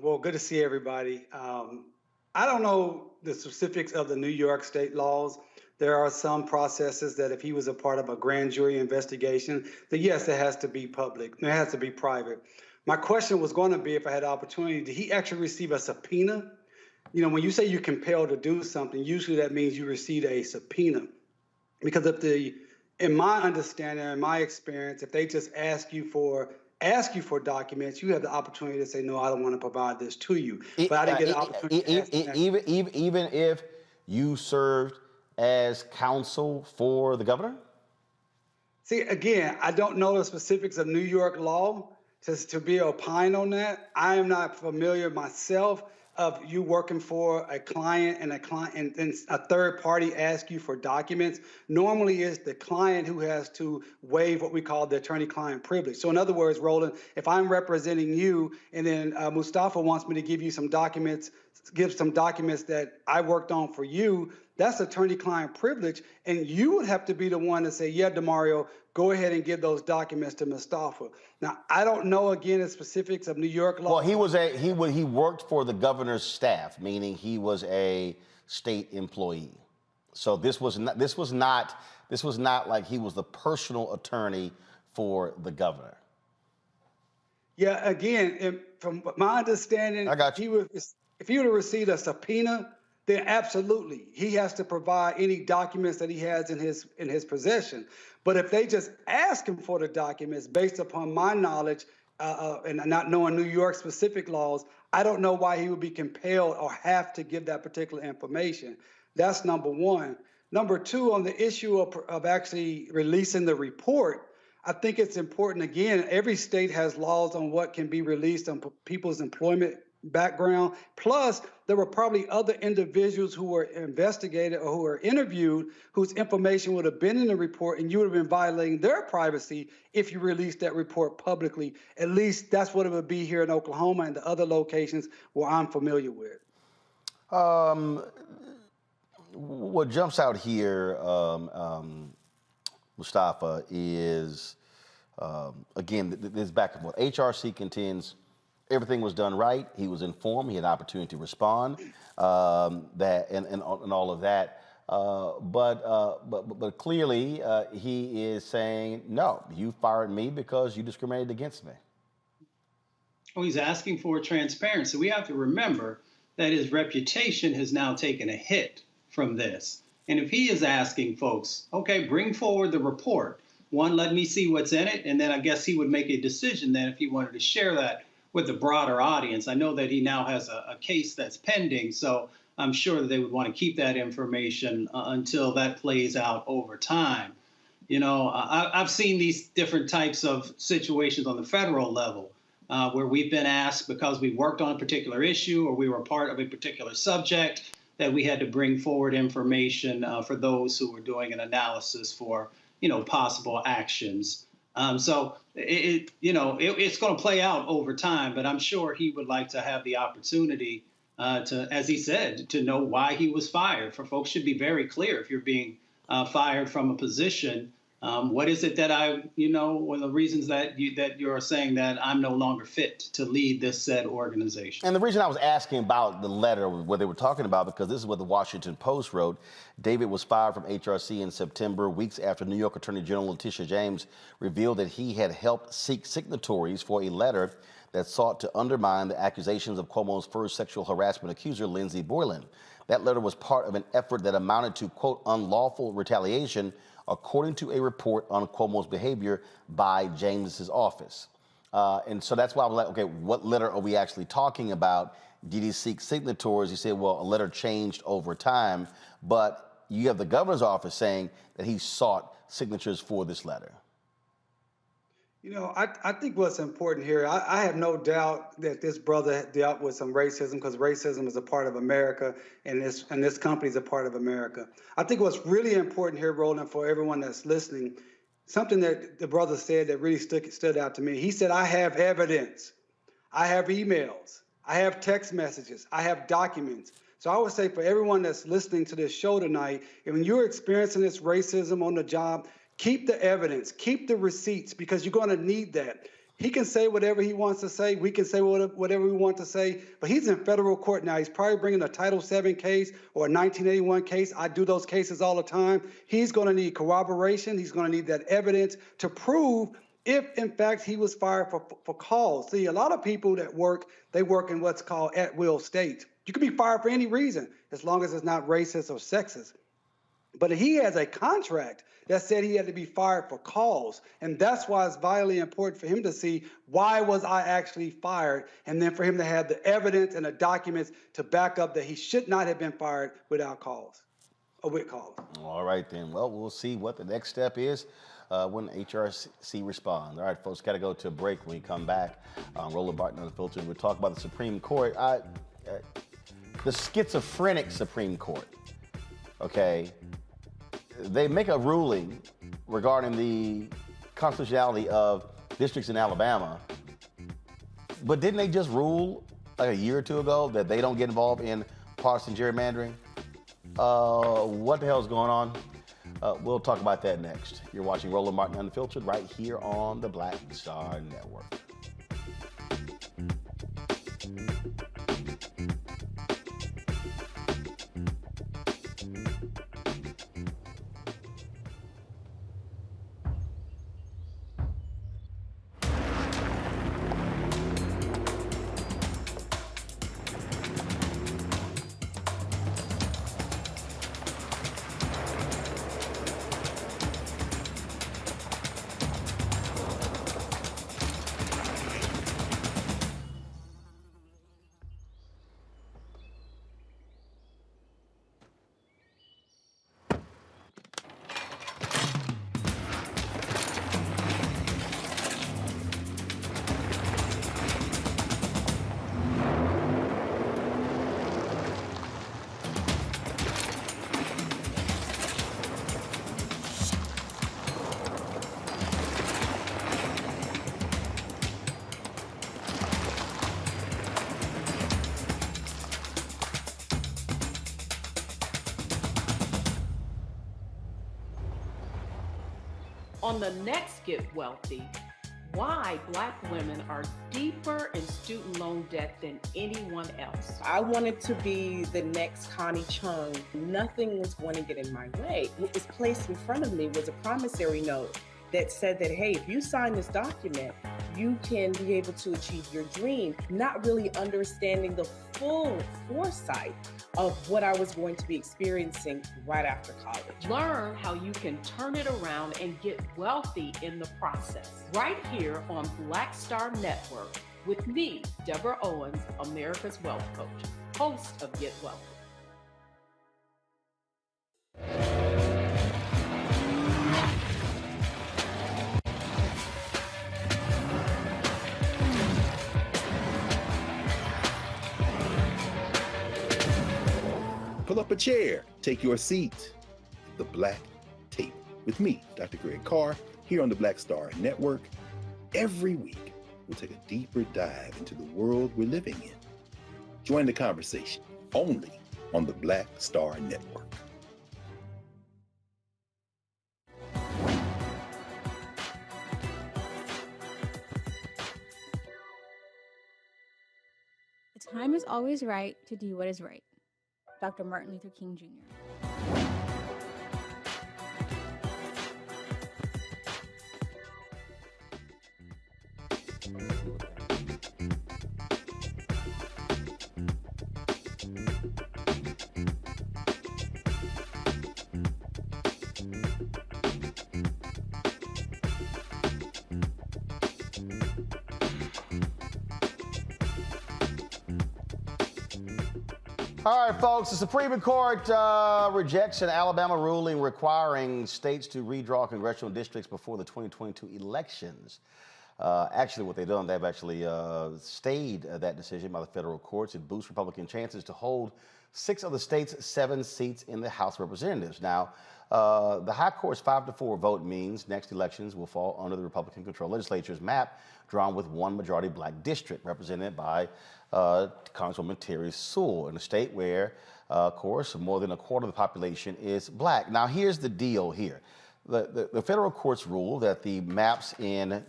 D: Well, good to see everybody. I don't know the specifics of the New York state laws. There are some processes that if he was a part of a grand jury investigation, then yes, it has to be public. It has to be private. My question was going to be, if I had the opportunity, did he actually receive a subpoena? You know, when you say you're compelled to do something, usually that means you received a subpoena. Because in my understanding, in my experience, if they just ask you for documents, you have the opportunity to say, no, I don't want to provide this to you. But I didn't get an opportunity.
A: Even if you served as counsel for the governor?
D: See, again, I don't know the specifics of New York law to be opined on that. I am not familiar myself of you working for a client and a third party asks you for documents, normally it's the client who has to waive what we call the attorney-client privilege. So in other words, Roland, if I'm representing you and then Mustafa wants me to give you some documents, that I worked on for you, that's attorney-client privilege, and you would have to be the one to say, yeah, DeMario, go ahead and give those documents to Mustafa. Now, I don't know, again, the specifics of New York law.
A: Well, he worked for the governor's staff, meaning he was a state employee. So this was not like he was the personal attorney for the governor.
D: Yeah, again, from my understanding,
A: I got you.
D: If he would have received a subpoena, then absolutely he has to provide any documents that he has in his possession. But if they just ask him for the documents based upon my knowledge and not knowing New York specific laws, I don't know why he would be compelled or have to give that particular information. That's number one. Number two, on the issue of actually releasing the report, I think it's important. Again, every state has laws on what can be released on people's employment background. Plus, there were probably other individuals who were investigated or who were interviewed whose information would have been in the report, and you would have been violating their privacy if you released that report publicly. At least that's what it would be here in Oklahoma and the other locations where I'm familiar with.
A: What jumps out here, Mustafa, is, again, this back and forth. HRC contends everything was done right. He was informed. He had an opportunity to respond. And all of that. But clearly, he is saying, no, you fired me because you discriminated against me.
M: Oh, he's asking for transparency. We have to remember that his reputation has now taken a hit from this. And if he is asking folks, okay, bring forward the report. One, let me see what's in it. And then I guess he would make a decision then if he wanted to share that with the broader audience. I know that he now has a case that's pending, so I'm sure that they would want to keep that information until that plays out over time. You know, I've seen these different types of situations on the federal level where we've been asked because we worked on a particular issue or we were part of a particular subject that we had to bring forward information for those who were doing an analysis for, possible actions. So it's going to play out over time, but I'm sure he would like to have the opportunity to, as he said, to know why he was fired. For folks should be very clear if you're being fired from a position. What is it that one of the reasons that you're saying that I'm no longer fit to lead this said organization?
A: And the reason I was asking about the letter, what they were talking about, because this is what the Washington Post wrote. David was fired from HRC in September, weeks after New York Attorney General Letitia James revealed that he had helped seek signatories for a letter that sought to undermine the accusations of Cuomo's first sexual harassment accuser, Lindsey Boylan. That letter was part of an effort that amounted to, quote, unlawful retaliation, according to a report on Cuomo's behavior by James's office. And so that's why I was like, okay, what letter are we actually talking about? Did he seek signatories? He said, well, a letter changed over time, but you have the governor's office saying that he sought signatures for this letter.
D: I think what's important here, I have no doubt that this brother dealt with some racism because racism is a part of America and this company is a part of America. I think what's really important here, Roland, for everyone that's listening, something that the brother said that really stood out to me. He said, I have evidence. I have emails. I have text messages. I have documents. So I would say for everyone that's listening to this show tonight, and when you're experiencing this racism on the job, keep the evidence, keep the receipts, because you're going to need that. He can say whatever he wants to say. We can say whatever we want to say, but he's in federal court now. He's probably bringing a Title VII case or a 1981 case. I do those cases all the time. He's going to need corroboration. He's going to need that evidence to prove if, in fact, he was fired for cause. See, a lot of people that work, they work in what's called at-will state. You can be fired for any reason as long as it's not racist or sexist. But he has a contract that said he had to be fired for cause. And that's why it's vitally important for him to see why was I actually fired, and then for him to have the evidence and the documents to back up that he should not have been fired without cause or with cause.
A: All right, then. Well, we'll see what the next step is when HRC responds. All right, folks, got to go to a break. When we come back, Roland Martin Unfiltered, we'll talk about the Supreme Court. the schizophrenic Supreme Court, okay, they make a ruling regarding the constitutionality of districts in Alabama, but didn't they just rule like a year or two ago that they don't get involved in partisan gerrymandering? What the hell is going on? We'll talk about that next. You're watching Roland Martin Unfiltered right here on the Black Star Network.
H: On the next Get Wealthy, why Black women are deeper in student loan debt than anyone else.
N: I wanted to be the next Connie Chung. Nothing was going to get in my way. What was placed in front of me was a promissory note that said that, hey, if you sign this document, you can be able to achieve your dream, not really understanding the full foresight of what I was going to be experiencing right after college.
H: Learn how you can turn it around and get wealthy in the process. Right here on Black Star Network with me, Deborah Owens, America's Wealth Coach, host of Get Wealthy.
I: Pull up a chair, take your seat. The Black Tape with me, Dr. Greg Carr, here on the Black Star Network. Every week, we'll take a deeper dive into the world we're living in. Join the conversation only on the Black Star Network.
O: The time is always right to do what is right. Dr. Martin Luther King Jr.
A: All right, folks, the Supreme Court rejects an Alabama ruling requiring states to redraw congressional districts before the 2022 elections. Actually, what they've done, they've actually stayed that decision by the federal courts. It boosts Republican chances to hold 6 of the state's 7 seats in the House of Representatives. Now, the High Court's 5-4 vote means next elections will fall under the Republican-controlled legislature's map, drawn with one majority Black district represented by Congresswoman Terry Sewell, in a state where, of course, more than a quarter of the population is Black. Now, here's the deal here. The federal courts ruled that the maps in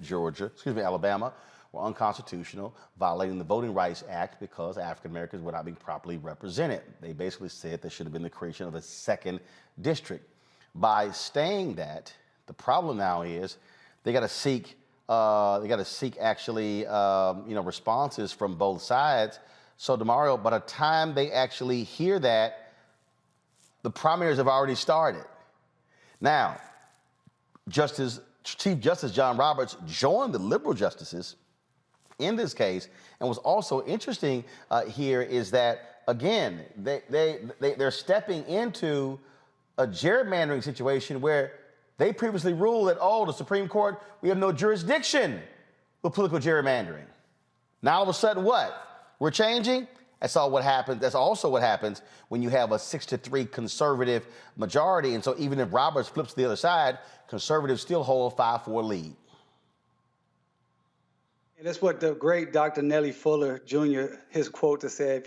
A: Alabama were unconstitutional, violating the Voting Rights Act because African Americans were not being properly represented. They basically said there should have been the creation of a second district. By staying that, the problem now is they got to seek actually responses from both sides. So tomorrow, by the time they actually hear that, the primaries have already started. Now, Chief Justice John Roberts joined the liberal justices in this case, and what's also interesting here is that, again, they're stepping into a gerrymandering situation where they previously ruled that, oh, the Supreme Court, we have no jurisdiction with political gerrymandering. Now all of a sudden what? We're changing? That's all what happens. That's also what happens when you have a 6-3 conservative majority. And so even if Roberts flips to the other side, conservatives still hold a 5-4 lead.
D: And that's what the great Dr. Nellie Fuller Jr., his quote to say,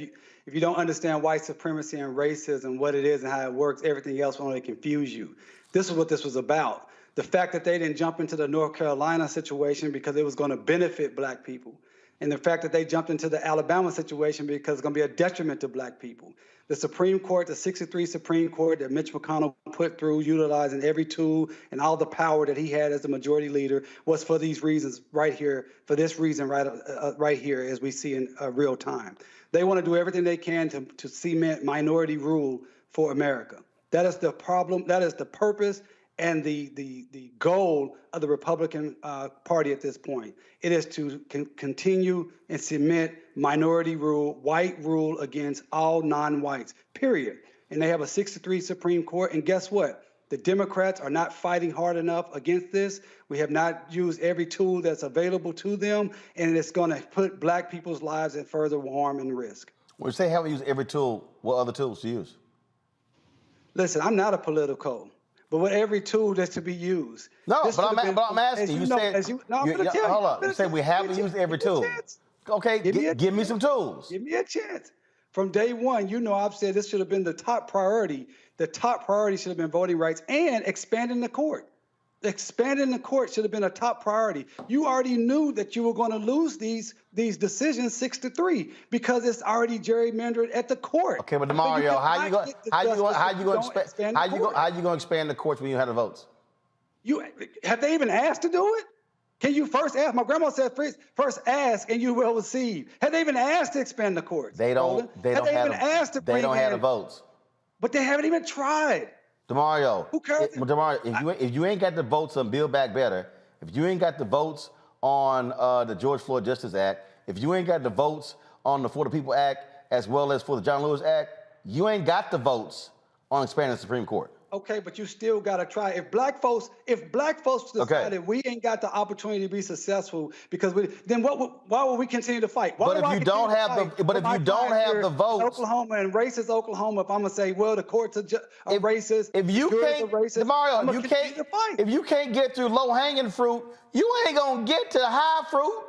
D: if you don't understand white supremacy and racism, what it is and how it works, everything else will only confuse you. This is what this was about. The fact that they didn't jump into the North Carolina situation because it was going to benefit black people. And the fact that they jumped into the Alabama situation because it's going to be a detriment to black people. The Supreme Court, the 6-3 Supreme Court that Mitch McConnell put through, utilizing every tool and all the power that he had as the majority leader, was for these reasons right here, for this reason right here, as we see in real time. They want to do everything they can to cement minority rule for America. That is the problem. That is the purpose and the goal of the Republican Party at this point. It is to continue and cement minority rule, white rule against all non-whites, period. And they have a 6-3 Supreme Court. And guess what? The Democrats are not fighting hard enough against this. We have not used every tool that's available to them, and it's going to put black people's lives in further harm and risk.
A: When you say haven't used every tool, what other tools to use?
D: Listen, I'm not a political. But with every tool that's to be used.
A: No, but I'm asking. You said, hold up. You said we haven't used every tool. Okay, give me some tools.
D: Give me a chance. From day one, I've said this should have been the top priority. The top priority should have been voting rights and expanding the court. Expanding the court should have been a top priority. You already knew that you were going to lose these decisions 6-3 because it's already gerrymandered at the court.
A: Okay, but Mario, how you going to expand the courts when you have the votes?
D: Have they even asked to do it? Can you first ask? My grandma said first ask and you will receive. Have they even asked to expand the courts?
A: They don't have the votes.
D: But they haven't even tried.
A: DeMario, if you ain't got the votes on Build Back Better, if you ain't got the votes on the George Floyd Justice Act, if you ain't got the votes on the For the People Act, as well as for the John Lewis Act, you ain't got the votes on expanding the Supreme Court.
D: Okay, but you still got to try. If black folks decided we ain't got the opportunity to be successful because why would we continue to fight?
A: But if you don't have the votes,
D: Oklahoma and racist Oklahoma, if I'm gonna say, well, the courts are racist.
A: If you can't, Mario, if you can't get through low hanging fruit, you ain't gonna get to high fruit.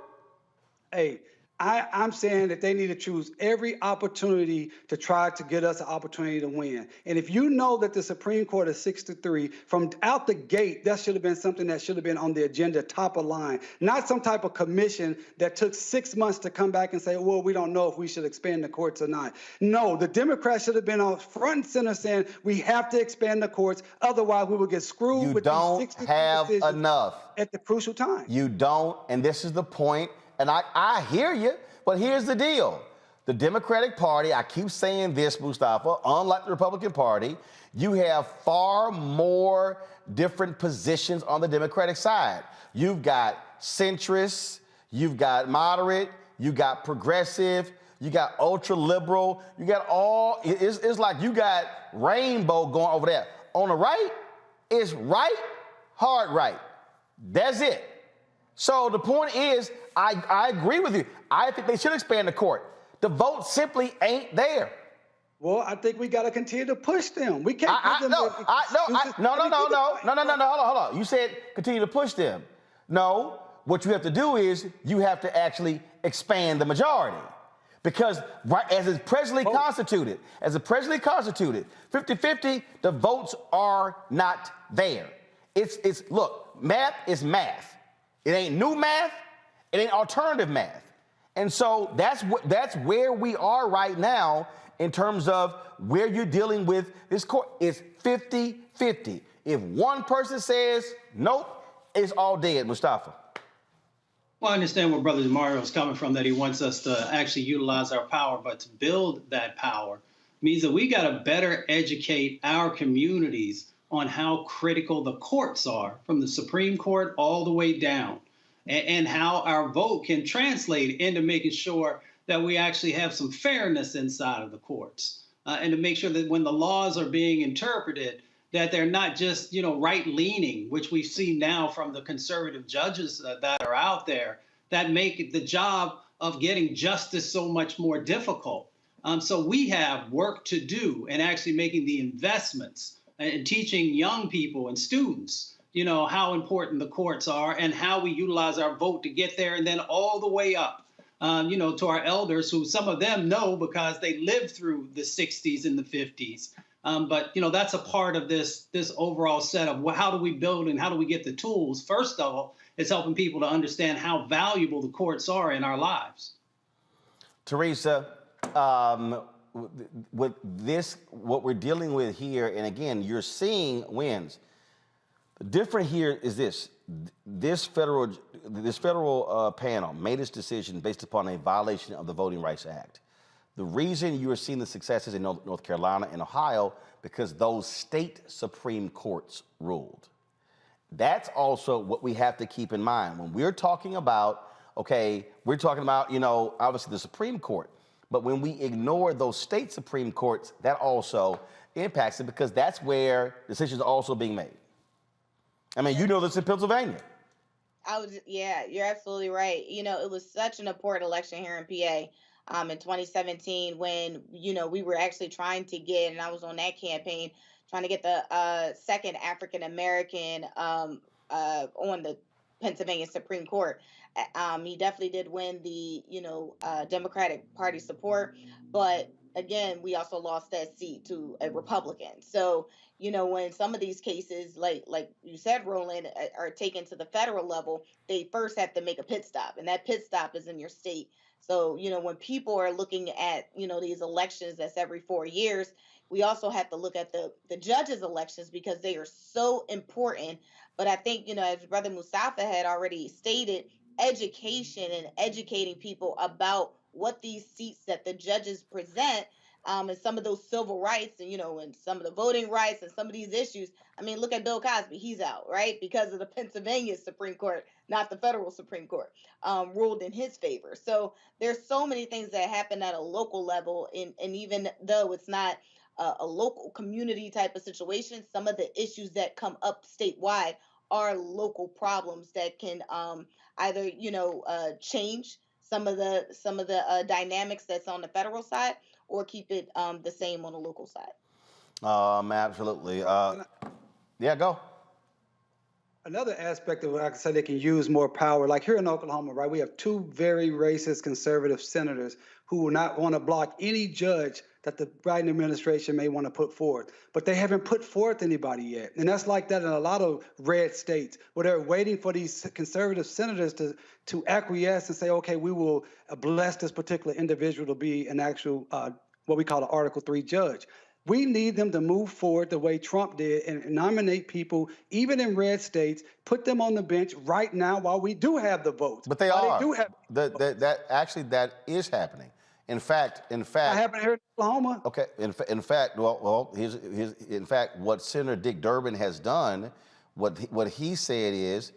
D: Hey. I'm saying that they need to choose every opportunity to try to get us an opportunity to win. And if you know that the Supreme Court is 6-3, from out the gate, that should have been something that should have been on the agenda, top of line, not some type of commission that took 6 months to come back and say, well, we don't know if we should expand the courts or not. No, the Democrats should have been on front and center saying we have to expand the courts, otherwise we will get screwed with these 63
A: have
D: decisions
A: enough
D: at the crucial time.
A: You don't, and this is the point. And I hear you, but here's the deal. The Democratic Party, I keep saying this, Mustafa, unlike the Republican Party, you have far more different positions on the Democratic side. You've got centrists, you've got moderate, you got progressive, you got ultra liberal, you got all, it's like you got rainbow going over there. On the right, it's right, hard right. That's it. So the point is, I agree with you. I think they should expand the court. The vote simply ain't there.
D: Well, I think we got to continue to push them. We can't.
A: No. Hold on. You said continue to push them. No, what you have to do is you have to actually expand the majority. Because as it's presently constituted, 50-50, the votes are not there. Look, math is math. It ain't new math. It ain't alternative math. And so that's where we are right now in terms of where you're dealing with this court. It's 50-50. If one person says nope, it's all dead, Mustafa.
M: Well, I understand where Brother Mario is coming from, that he wants us to actually utilize our power, but to build that power means that we got to better educate our communities on how critical the courts are, from the Supreme Court all the way down, and how our vote can translate into making sure that we actually have some fairness inside of the courts, and to make sure that when the laws are being interpreted, that they're not just, right-leaning, which we see now from the conservative judges that are out there, that make the job of getting justice so much more difficult. So we have work to do in actually making the investments and teaching young people and students, how important the courts are and how we utilize our vote to get there, and then all the way up, to our elders, who some of them know because they lived through the 60s and the 50s. But that's a part of this overall set of how do we build and how do we get the tools. First of all, it's helping people to understand how valuable the courts are in our lives.
A: Teresa, with this, what we're dealing with here, and again, you're seeing wins. The difference here is this federal panel made its decision based upon a violation of the Voting Rights Act. The reason you are seeing the successes in North Carolina and Ohio, because those state Supreme Courts ruled. That's also what we have to keep in mind. When we're talking about, we're talking about, obviously the Supreme Court, but when we ignore those state Supreme Courts, that also impacts it, because that's where decisions are also being made. I mean, this in Pennsylvania.
F: You're absolutely right. It was such an important election here in PA. In 2017, when we were actually trying to get, and I was on that campaign, trying to get the second African American on the Pennsylvania Supreme Court. He definitely did win the Democratic Party support, but again, we also lost that seat to a Republican. So when some of these cases, like you said, Roland, are taken to the federal level, they first have to make a pit stop, and that pit stop is in your state. So, when people are looking at, these elections that's every 4 years, we also have to look at the judges' elections, because they are so important. But I think, as Brother Mustafa had already stated, education and educating people about what these seats that the judges present, and some of those civil rights and, and some of the voting rights and some of these issues. I mean, look at Bill Cosby. He's out, right? Because of the Pennsylvania Supreme Court, not the federal Supreme Court, ruled in his favor. So there's so many things that happen at a local level. And even though it's not a local community type of situation, some of the issues that come up statewide are local problems that can either, change some of the dynamics that's on the federal side, or keep it the same on the local side.
A: Absolutely. Go.
D: Another aspect of what I can say, they can use more power. Like here in Oklahoma, right, we have two very racist conservative senators who will not want to block any judge that the Biden administration may want to put forth. But they haven't put forth anybody yet. And that's like that in a lot of red states, where they're waiting for these conservative senators to acquiesce and say, okay, we will bless this particular individual to be an actual, what we call an Article III judge. We need them to move forward the way Trump did and nominate people, even in red states, put them on the bench right now while we do have the votes.
A: But they are. They do have that is happening. In fact,
D: I happen here in Oklahoma.
A: Okay. In fact, what Senator Dick Durbin has done, what he said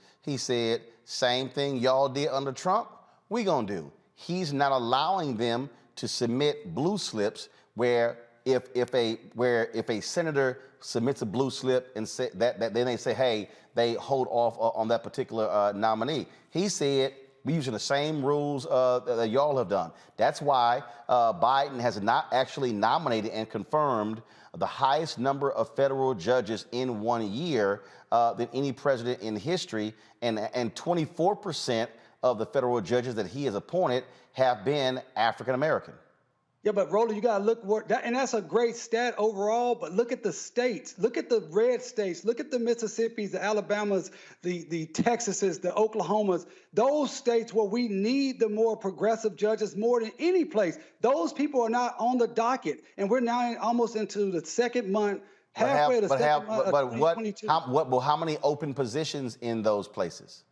A: same thing y'all did under Trump, we gonna do. He's not allowing them to submit blue slips where if a senator submits a blue slip and say that then they say, hey, they hold off on that particular nominee. He said, we're using the same rules that y'all have done. That's why Biden has not actually nominated and confirmed the highest number of federal judges in 1 year than any president in history. And 24% of the federal judges that he has appointed have been African American.
D: Yeah, but Roland, you got to look and that's a great stat overall, but look at the states. Look at the red states. Look at the Mississippis, the Alabamas, the Texases, the Oklahomas. Those states where we need the more progressive judges more than any place. Those people are not on the docket, and we're now almost into the second month, halfway to the second month of 2022.
A: How many open positions in those places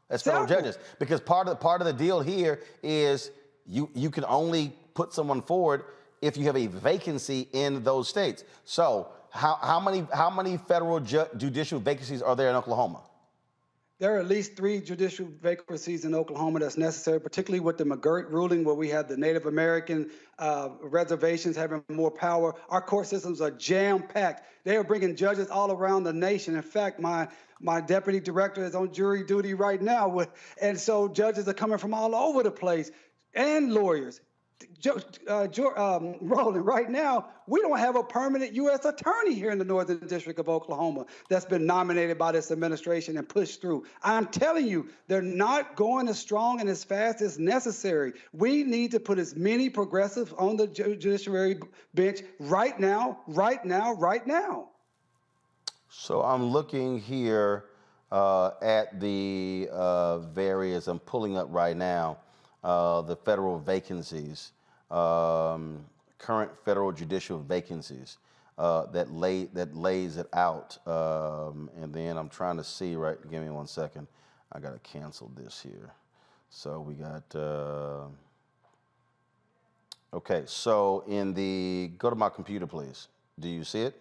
A: as federal judges? Because part of the deal here is you can only put someone forward if you have a vacancy in those states. So how many federal judicial vacancies are there in Oklahoma?
D: There are at least 3 judicial vacancies in Oklahoma that's necessary, particularly with the McGirt ruling, where we have the Native American reservations having more power. Our court systems are jam-packed. They are bringing judges all around the nation. In fact, my deputy director is on jury duty right now, and so judges are coming from all over the place, and lawyers. Roland, right now, we don't have a permanent U.S. attorney here in the Northern District of Oklahoma that's been nominated by this administration and pushed through. I'm telling you, they're not going as strong and as fast as necessary. We need to put as many progressives on the judiciary bench right now, right now, right now.
A: So I'm looking here at the various, I'm pulling up right now, the federal vacancies, current federal judicial vacancies that lays it out. And then I'm trying to see, right, give me 1 second. I got to cancel this here. So we got, okay, so go to my computer, please. Do you see it?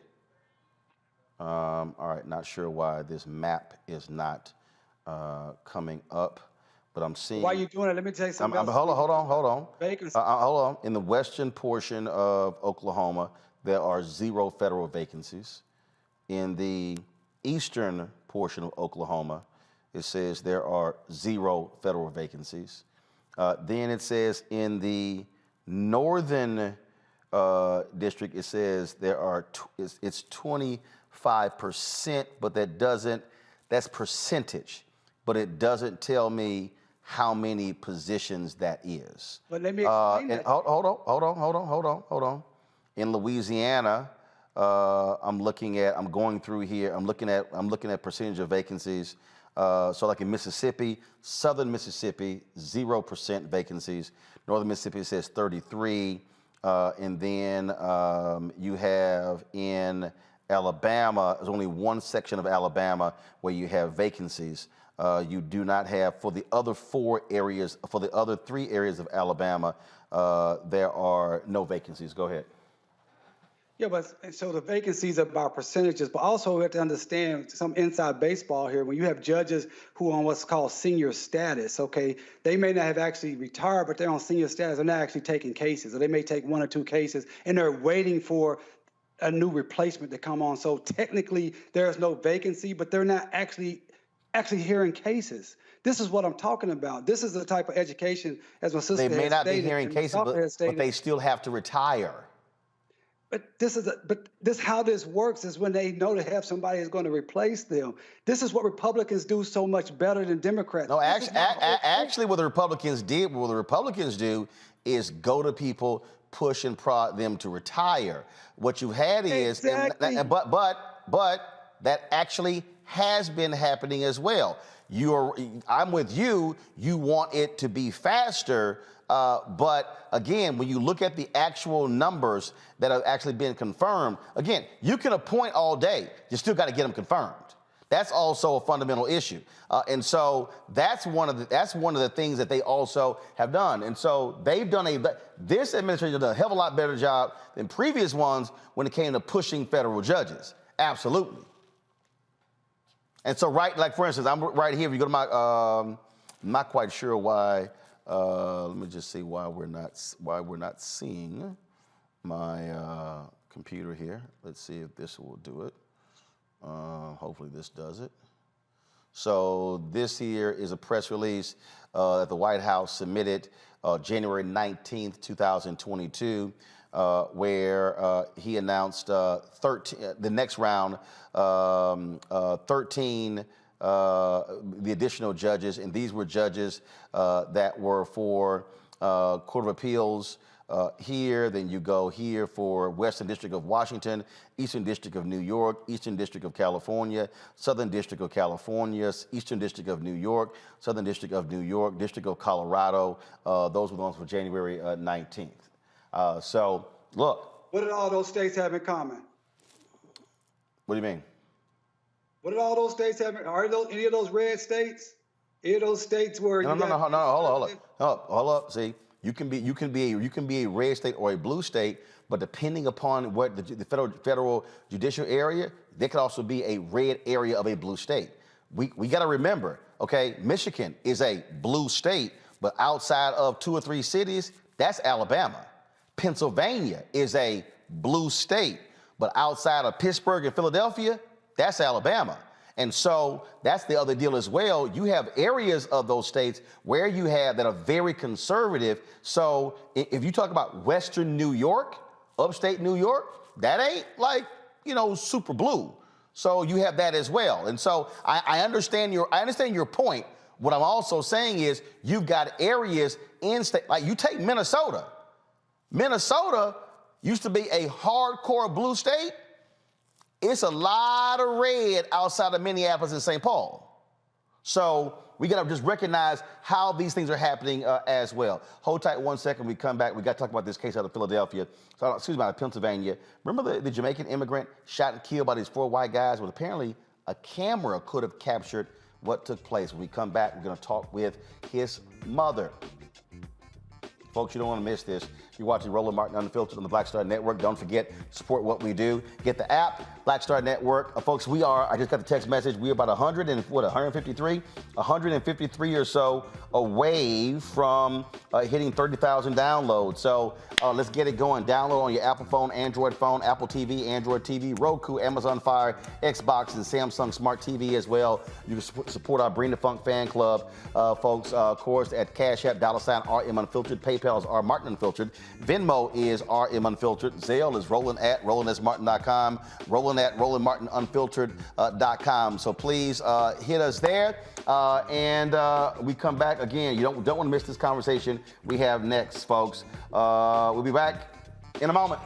A: All right, not sure why this map is not coming up. But I'm seeing.
D: While you're doing it, let me tell you something else.
A: Hold on. Hold
D: on.
A: In the western portion of Oklahoma, there are 0 federal vacancies. In the eastern portion of Oklahoma, it says there are 0 federal vacancies. Then it says in the northern district, it says there are it's 25%, but that's percentage, but it doesn't tell me how many positions that is.
D: But let me explain that.
A: Hold on. In Louisiana, I'm going through here. I'm looking at percentage of vacancies. So like in Mississippi, Southern Mississippi, 0% vacancies. Northern Mississippi says 33, and then you have in Alabama. There's only one section of Alabama where you have vacancies. You do not have for the other 4 areas. For the other 3 areas of Alabama, there are no vacancies. Go ahead.
D: Yeah, but so the vacancies are by percentages, but also we have to understand some inside baseball here. When you have judges who are on what's called senior status, okay, they may not have actually retired, but they're on senior status. They're not actually taking cases, or they may take 1 or 2 cases, and they're waiting for a new replacement to come on. So technically, there's no vacancy, but they're not actually hearing cases. This is what I'm talking about. This is the type of education, as my sister
A: They may
D: has
A: not
D: stated,
A: be hearing cases, but they still have to retire.
D: But this how this works is when they know they have somebody who's going to replace them. This is what Republicans do so much better than Democrats.
A: No, actually, what the Republicans do is go to people, push and prod them to retire. What you had is,
D: exactly.
A: but that actually has been happening as well. I'm with you. You want it to be faster. But again, when you look at the actual numbers that have actually been confirmed, again, you can appoint all day. You still got to get them confirmed. That's also a fundamental issue. And so that's one of the things that they also have done. And so this administration has done a hell of a lot better job than previous ones when it came to pushing federal judges. Absolutely. And so for instance, I'm right here. If you go to my, I'm not quite sure why. Let me just see why we're not seeing my computer here. Let's see if this will do it. Hopefully this does it. So this here is a press release that the White House submitted January 19th, 2022, where he announced the next round, 13 the additional judges, and these were judges that were for Court of Appeals here, then you go here for Western District of Washington, Eastern District of New York, Eastern District of California, Southern District of California, Eastern District of New York, Southern District of New York, District of Colorado. Those were the ones for January 19th. So, look.
D: What did all those states have in common?
A: What do you mean?
D: What did all those states have? Are any of those red states? Any of those states where
A: no, hold up. See, you can be a red state or a blue state, but depending upon what the federal judicial area, there could also be a red area of a blue state. We got to remember, okay, Michigan is a blue state, but outside of 2 or 3 cities, that's Alabama. Pennsylvania is a blue state, but outside of Pittsburgh and Philadelphia, that's Alabama. And so that's the other deal as well. You have areas of those states where you have that are very conservative. So if you talk about Western New York, upstate New York, that ain't like, you know, super blue. So you have that as well. And so I understand your point. What I'm also saying is you've got areas in state, like you take Minnesota. Minnesota used to be a hardcore blue state. It's a lot of red outside of Minneapolis and St. Paul. So we got to just recognize how these things are happening as well. Hold tight 1 second. We come back. We got to talk about this case out of Philadelphia. So, excuse me, out of Pennsylvania. Remember the Jamaican immigrant shot and killed by these 4 white guys? Well, apparently a camera could have captured what took place. When we come back, we're going to talk with his mother. Folks, you don't want to miss this. You're watching Roland Martin Unfiltered on the Black Star Network. Don't forget, support what we do. Get the app, Black Star Network. Folks, I just got the text message. We're about 153 or so away from hitting 30,000 downloads. So let's get it going. Download on your Apple phone, Android phone, Apple TV, Android TV, Roku, Amazon Fire, Xbox, and Samsung Smart TV as well. You can support our Bring the Funk fan club, folks, of course, at Cash App, $RM Unfiltered, PayPal is R Martin Unfiltered, Venmo is RM Unfiltered, Zelle is Roland@RolandSMartin.com, Roland@RolandMartinUnfiltered.com. So please hit us there. And we come back again. You don't want to miss this conversation we have next, folks. We'll be back in a moment.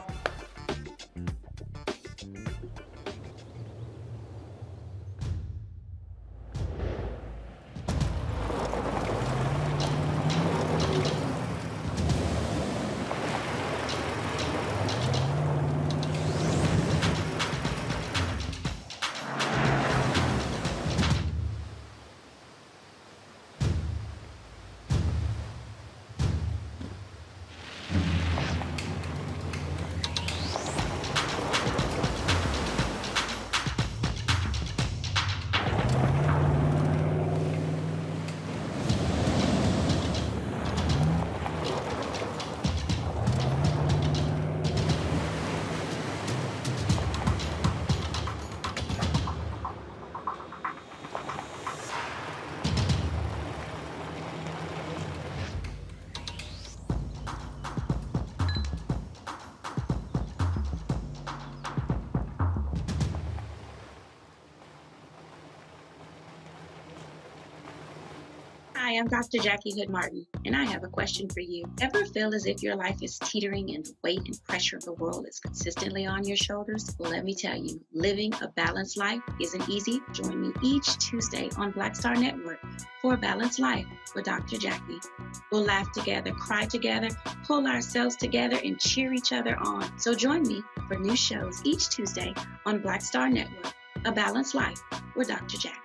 P: Hi, I'm Dr. Jackie Hood Martin, and I have a question for you. Ever feel as if your life is teetering and the weight and pressure of the world is consistently on your shoulders? Well, let me tell you, living a balanced life isn't easy. Join me each Tuesday on Black Star Network for A Balanced Life with Dr. Jackie. We'll laugh together, cry together, pull ourselves together, and cheer each other on. So join me for new shows each Tuesday on Black Star Network, A Balanced Life with Dr. Jackie.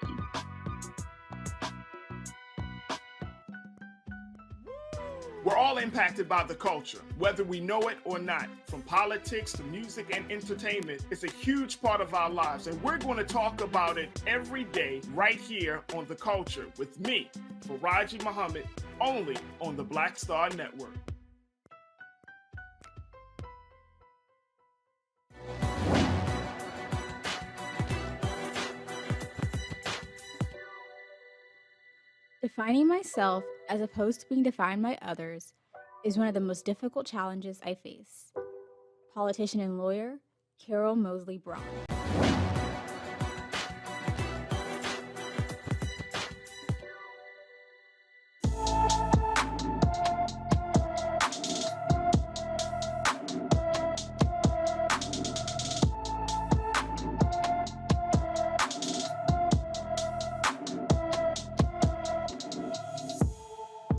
B: We're all impacted by the culture, whether we know it or not. From politics to music and entertainment, it's a huge part of our lives, and we're going to talk about it every day right here on The Culture with me, Faraji Muhammad, only on the Black Star Network.
O: Defining myself as opposed to being defined by others is one of the most difficult challenges I face. Politician and lawyer, Carol Mosley Braun.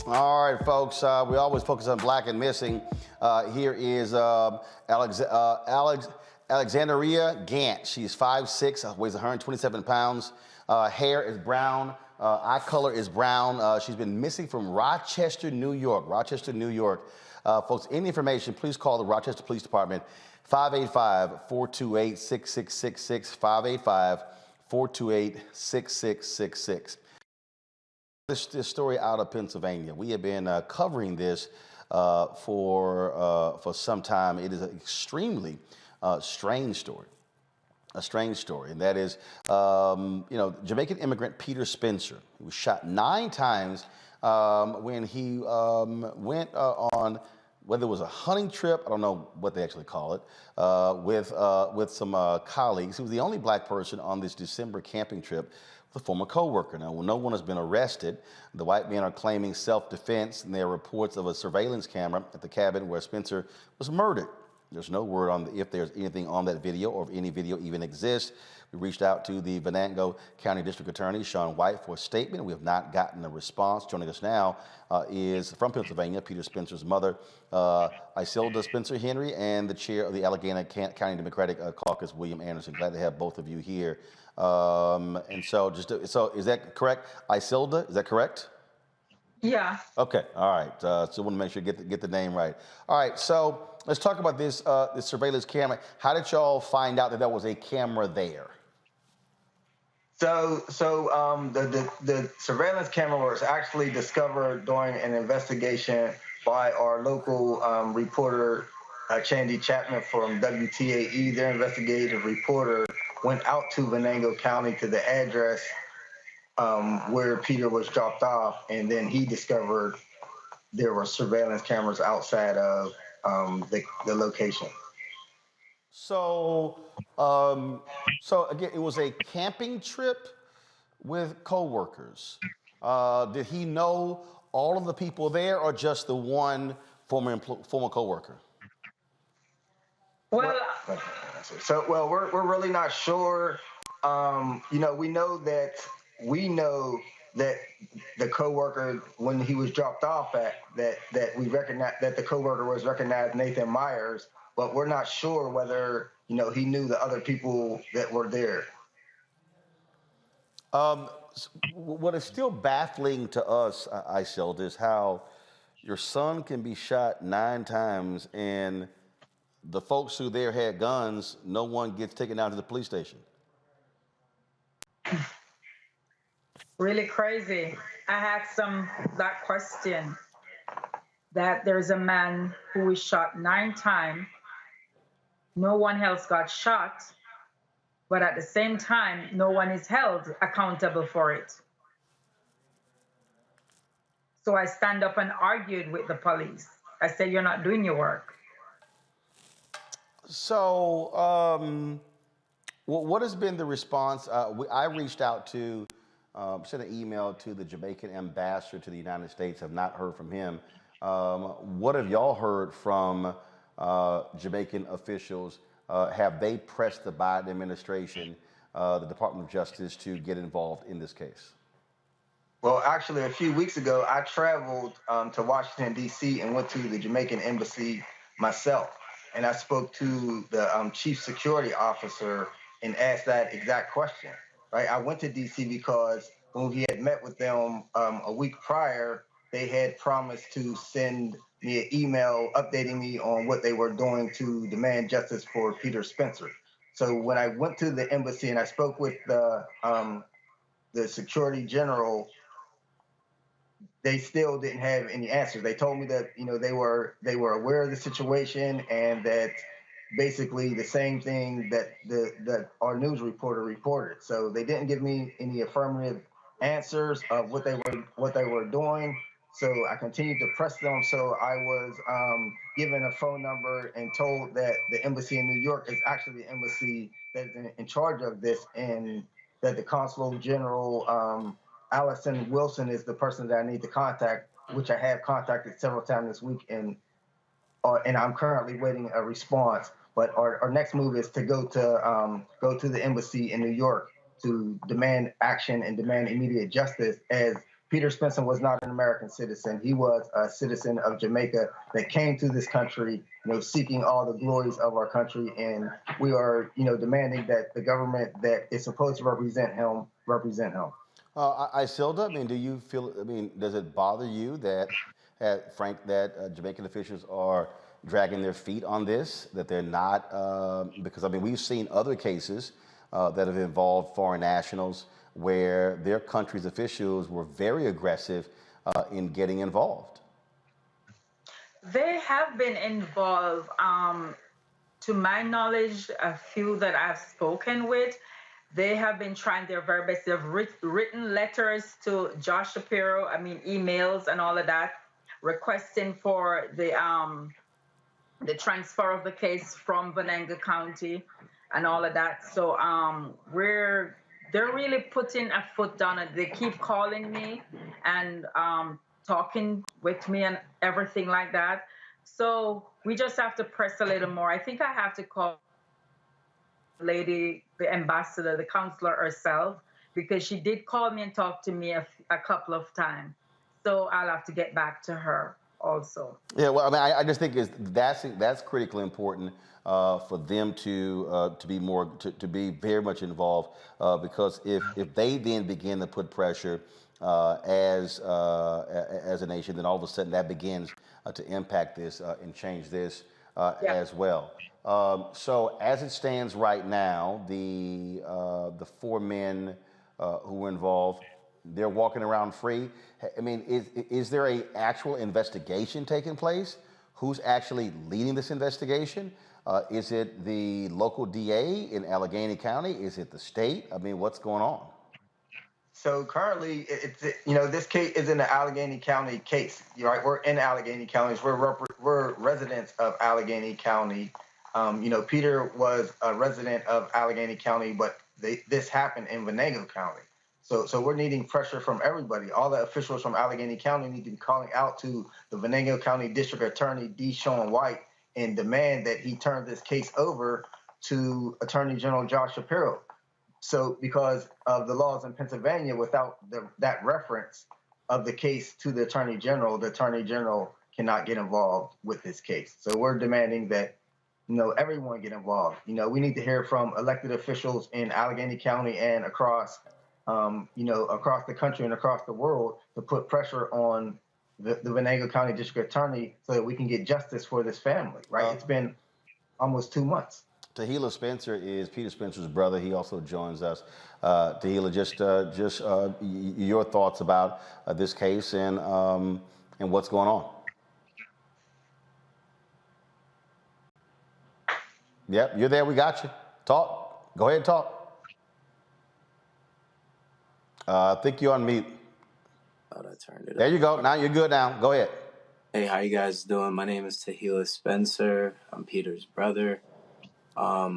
A: All right, folks, we always focus on black and missing. Here is Alexandria Gant. She's 5'6", weighs 127 pounds. Hair is brown. Eye color is brown. She's been missing from Rochester, New York. Rochester, New York. Folks, any information, please call the Rochester Police Department, 585-428-6666, 585-428-6666. This story out of Pennsylvania. We have been covering this for some time. It is an extremely strange story. a strange story, and that is, Jamaican immigrant Peter Spencer, who was shot 9 times when he went on, whether it was a hunting trip, I don't know what they actually call it, with some colleagues. He was the only black person on this December camping trip with a former co-worker. Now, no one has been arrested. The white men are claiming self-defense, and there are reports of a surveillance camera at the cabin where Spencer was murdered. There's no word on if there's anything on that video or if any video even exists. We reached out to the Venango County District Attorney, Sean White, for a statement. We have not gotten a response. Joining us now is from Pennsylvania, Peter Spencer's mother, Isilda Spencer Henry, and the chair of the Allegheny County Democratic Caucus, William Anderson. Glad to have both of you here. So is that correct? Isilda, is that correct?
Q: Yeah.
A: Okay, all right. So I want to make sure get the name right. All right, so let's talk about this surveillance camera. How did y'all find out that there was a camera there?
R: So the surveillance camera was actually discovered during an investigation by our local reporter, Chandy Chapman from WTAE. Their investigative reporter went out to Venango County to the address where Peter was dropped off, and then he discovered there were surveillance cameras outside of the location.
A: So again, it was a camping trip with coworkers. Did he know all of the people there, or just the one former coworker?
Q: Well,
R: we're really not sure. We know that the coworker, when he was dropped off that we recognize that the coworker was recognized Nathan Myers, but we're not sure whether he knew the other people that were there.
A: What is still baffling to us, Isilda, is how your son can be shot 9 times and the folks who there had guns, no one gets taken down to the police station.
Q: really crazy. I asked him that question, that there's a man who was shot 9 times. No one else got shot, but at the same time, no one is held accountable for it. So I stand up and argued with the police. I said, you're not doing your work.
A: So what has been the response? I reached out to, sent an email to the Jamaican ambassador to the United States, have not heard from him. What have y'all heard from Jamaican officials? Have they pressed the Biden administration, the Department of Justice, to get involved in this case?
R: Well, actually, a few weeks ago, I traveled to Washington, D.C. and went to the Jamaican embassy myself. And I spoke to the chief security officer and asked that exact question. Right? I went to D.C. because when we had met with them a week prior, they had promised to send me an email updating me on what they were doing to demand justice for Peter Spencer. So when I went to the embassy and I spoke with the security general, they still didn't have any answers. They told me that they were aware of the situation and that basically the same thing that our news reporter reported. So they didn't give me any affirmative answers of what they were doing. So I continued to press them. So I was given a phone number and told that the embassy in New York is actually the embassy that's in charge of this, and that the consul general Allison Wilson is the person that I need to contact, which I have contacted several times this week, and I'm currently waiting a response. But our next move is to go to the embassy in New York to demand action and demand immediate justice, as Peter Spencer was not an American citizen. He was a citizen of Jamaica that came to this country, seeking all the glories of our country, and we are, demanding that the government that is supposed to represent him represent him.
A: Isilda, do you feel? Does it bother you that Jamaican officials are dragging their feet on this? That they're not, because we've seen other cases that have involved foreign nationals where their country's officials were very aggressive in getting involved.
Q: They have been involved to my knowledge, a few that I've spoken with, they have been trying their very best. They've written letters to Josh Shapiro, emails and all of that, requesting for the transfer of the case from Venango County and all of that. So they're really putting a foot down. They keep calling me and talking with me and everything like that. So we just have to press a little more. I think I have to call the ambassador, the counselor herself, because she did call me and talk to me a couple of times. So I'll have to get back to her also.
A: Yeah, well, I just think that's critically important for them to be very much involved, because if they then begin to put pressure as a nation, then all of a sudden that begins to impact this and change this as well. So as it stands right now, the 4 men who were involved, they're walking around free. Is there a actual investigation taking place? Who's actually leading this investigation? Is it the local DA in Allegheny County? Is it the state? What's going on?
R: So currently, this case is in the Allegheny County case. Right, we're in Allegheny County. We're residents of Allegheny County. Peter was a resident of Allegheny County, but this happened in Venango County. So we're needing pressure from everybody. All the officials from Allegheny County need to be calling out to the Venango County District Attorney Deshaun White and demand that he turn this case over to Attorney General Josh Shapiro. So because of the laws in Pennsylvania, without that reference of the case to the Attorney General cannot get involved with this case. So we're demanding that everyone get involved. We need to hear from elected officials in Allegheny County and across across the country and across the world to put pressure on the Venango County District Attorney so that we can get justice for this family, right? It's been almost 2 months.
A: Tahila Spencer is Peter Spencer's brother. He also joins us. Tahila, just your thoughts about this case and what's going on. Yep, you're there. We got you. Talk. Go ahead and talk. I think you're on mute.
S: I turned it
A: there up. You go. Now you're good now. Go ahead.
S: Hey, how you guys doing? My name is Tahila Spencer. I'm Peter's brother. I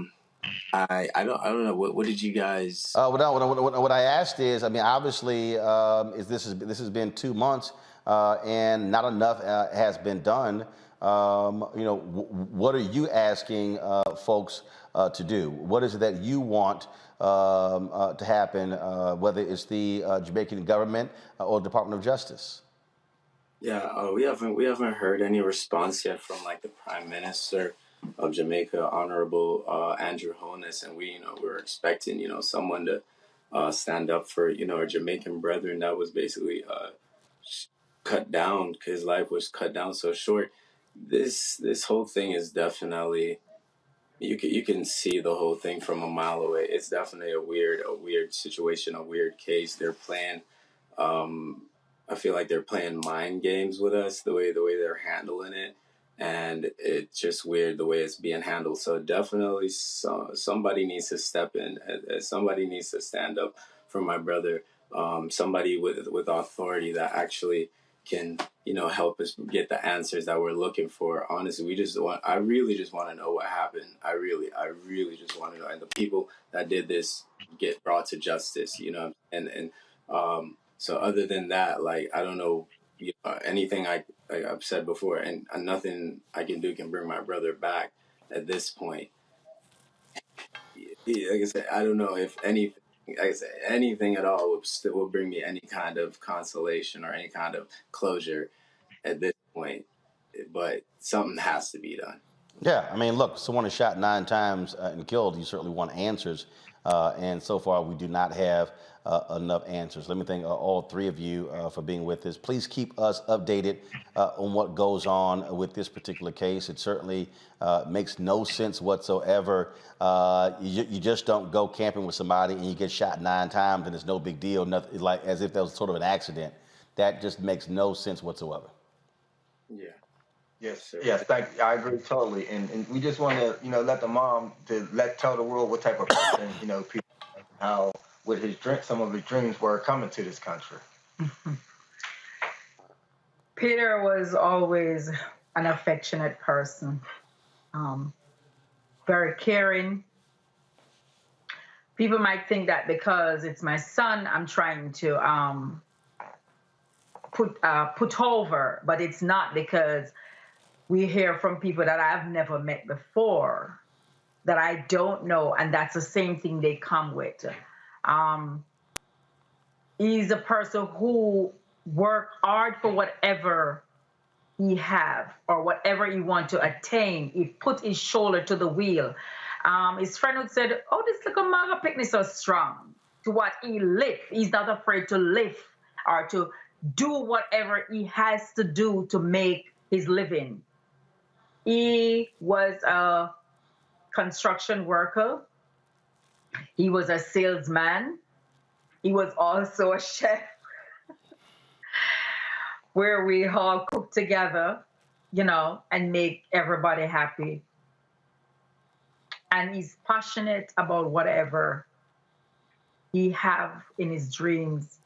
S: don't know. What did you guys?
A: What I asked is, obviously, this has been 2 months, and not enough has been done. What are you asking folks to do? What is it that you want to happen, whether it's the Jamaican government or the Department of Justice?
S: Yeah, we haven't heard any response yet from the Prime Minister of Jamaica, Honorable Andrew Holness, and we're expecting someone to stand up for our Jamaican brethren that was basically cut down. His life was cut down so short. This whole thing is definitely, you can see the whole thing from a mile away. It's definitely a weird situation, a weird case. They're playing, I feel like they're playing mind games with us, the way they're handling it. And it's just weird the way it's being handled. So definitely somebody needs to step in. Somebody needs to stand up for my brother. Somebody with authority that actually can, help us get the answers that we're looking for. Honestly, I really just want to know what happened. I really just want to know. And the people that did this get brought to justice, and so other than that, I don't know, anything I've said before, and nothing I can do can bring my brother back at this point. Like I said, I don't know if anything at all will bring me any kind of consolation or any kind of closure at this point, but something has to be done.
A: Yeah, look, someone is shot 9 times and killed. You certainly want answers, and so far we do not have enough answers. Let me thank all 3 of you for being with us. Please keep us updated on what goes on with this particular case. It certainly makes no sense whatsoever. You just don't go camping with somebody and you get shot 9 times and it's no big deal. Nothing, like as if that was sort of an accident. That just makes no sense whatsoever.
S: Yeah.
R: Yes, yes, thank you. I agree totally. And we just want to, let the mom tell the world what type of person, people, how what some of his dreams were coming to this country.
Q: Peter was always an affectionate person, very caring. People might think that because it's my son, I'm trying to put over, but it's not, because we hear from people that I've never met before, that I don't know, and that's the same thing they come with. He's a person who worked hard for whatever he have or whatever he want to attain. He put his shoulder to the wheel. His friend would say, oh, this little mother picnic so strong. To what he lift. He's not afraid to lift or to do whatever he has to do to make his living. He was a construction worker. He was a salesman. He was also a chef, where we all cook together, and make everybody happy. And he's passionate about whatever he have in his dreams,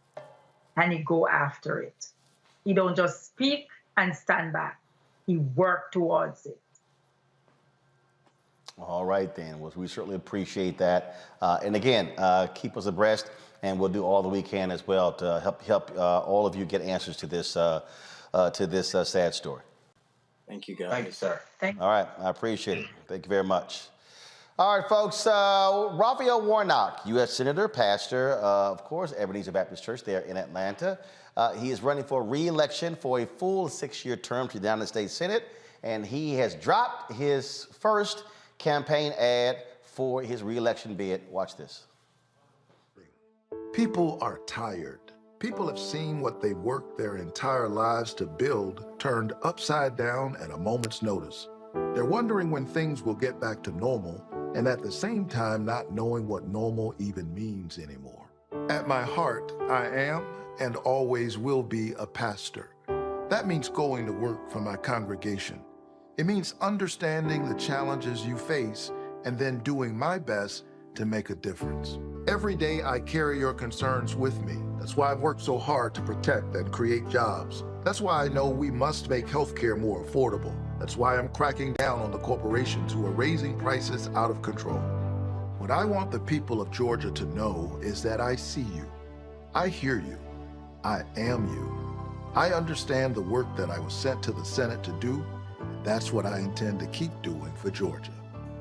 Q: and he go after it. He don't just speak and stand back. He work towards it.
A: All right, then. Well, we certainly appreciate that. And again, keep us abreast, and we'll do all that we can as well to help all of you get answers to this sad story.
S: Thank you, guys.
R: Thank you, sir.
A: All right, I appreciate it. Thank you very much. All right, folks. Raphael Warnock, U.S. Senator, pastor, of course, Ebenezer Baptist Church there in Atlanta. He is running for re-election for a full 6-year term to the United States Senate, and he has dropped his first campaign ad for his re-election bid. Watch this.
T: People are tired. People have seen what they worked their entire lives to build turned upside down at a moment's notice. They're wondering when things will get back to normal, and at the same time not knowing what normal even means anymore. At my heart, I am and always will be a pastor. That means going to work for my congregation. It means understanding the challenges you face and then doing my best to make a difference. Every day I carry your concerns with me. That's why I've worked so hard to protect and create jobs. That's why I know we must make healthcare more affordable. That's why I'm cracking down on the corporations who are raising prices out of control. What I want the people of Georgia to know is that I see you. I hear you. I am you. I understand the work that I was sent to the Senate to do, and that's what I intend to keep doing for Georgia.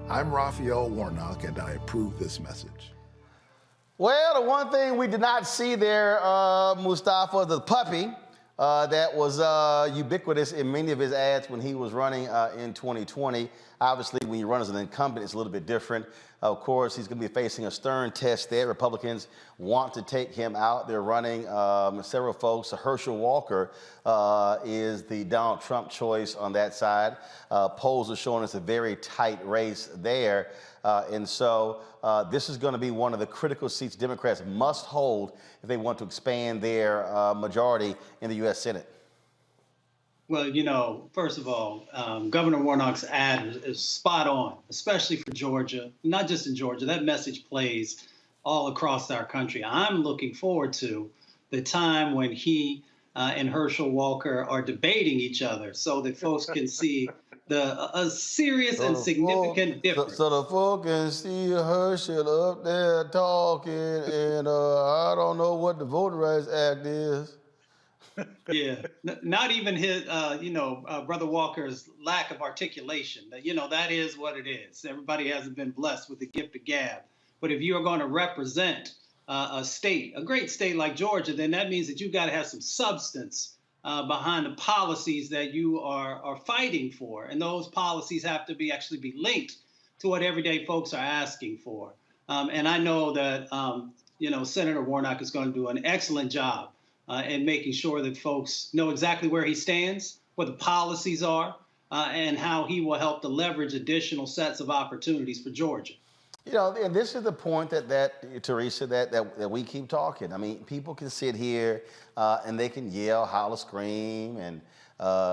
T: I'm Raphael Warnock, and I approve this message.
A: Well, the one thing we did not see there, Mustafa, the puppy, that was ubiquitous in many of his ads when he was running in 2020. Obviously, when you run as an incumbent, it's a little bit different. Of course, he's going to be facing a stern test there. Republicans want to take him out. They're running several folks. Herschel Walker is the Donald Trump choice on that side. Polls are showing us a very tight race there. And so this is going to be one of the critical seats Democrats must hold if they want to expand their majority in the U.S. Senate.
M: Well, first of all, Governor Warnock's ad is spot on, especially for Georgia, not just in Georgia. That message plays all across our country. I'm looking forward to the time when he and Herschel Walker are debating each other so that folks can see a serious and significant difference.
A: So the folk can see Herschel up there talking, and I don't know what the Voting Rights Act is.
M: Yeah, not even his, Brother Walker's lack of articulation. That is what it is. Everybody hasn't been blessed with the gift of gab. But if you are going to represent a state, a great state like Georgia, then that means that you've got to have some substance behind the policies that you are fighting for. And those policies have to actually be linked to what everyday folks are asking for. And I know that, Senator Warnock is going to do an excellent job and making sure that folks know exactly where he stands, what the policies are, and how he will help to leverage additional sets of opportunities for Georgia.
A: And this is the point that Teresa, that we keep talking. I mean, people can sit here and they can yell, holler, scream, and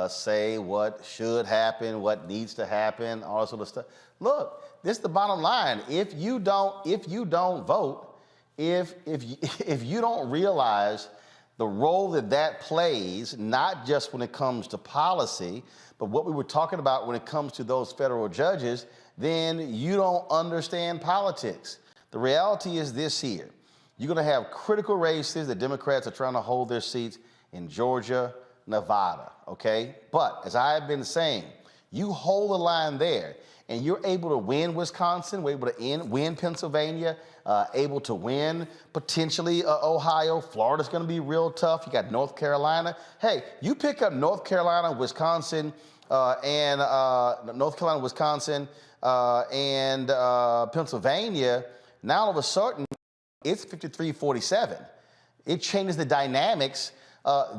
A: say what should happen, what needs to happen, all sort of stuff. Look, this is the bottom line. If you don't vote, if you don't realize the role that plays, not just when it comes to policy, but what we were talking about when it comes to those federal judges, then you don't understand politics. The reality is this here. You're going to have critical races. The Democrats are trying to hold their seats in Georgia, Nevada, okay? But as I have been saying, you hold the line there, and you're able to win Wisconsin, we're able to win Pennsylvania, able to win potentially Ohio. Florida's going to be real tough. You got North Carolina. Hey, you pick up North Carolina, Wisconsin, and Pennsylvania. Now all of a sudden, it's 53-47. It changes the dynamics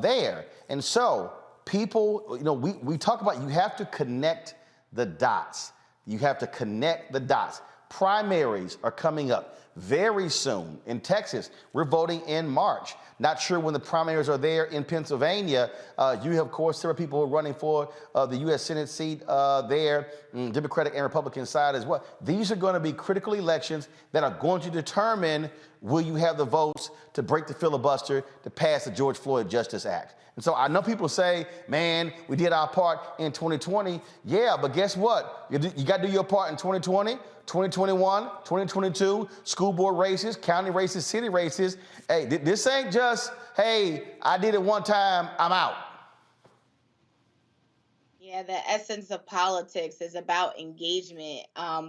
A: there. And so people, we talk about you have to connect the dots. You have to connect the dots. Primaries are coming up very soon. In Texas, we're voting in March. Not sure when the primaries are there in Pennsylvania. You have, of course, several people who are running for the U.S. Senate seat there, Democratic and Republican side as well. These are going to be critical elections that are going to determine will you have the votes to break the filibuster to pass the George Floyd Justice Act. And so I know people say, man, we did our part in 2020. Yeah, but guess what? You got to do your part in 2020, 2021, 2022, school board races, county races, city races. Hey, this ain't just, hey, I did it one time, I'm out.
F: Yeah, the essence of politics is about engagement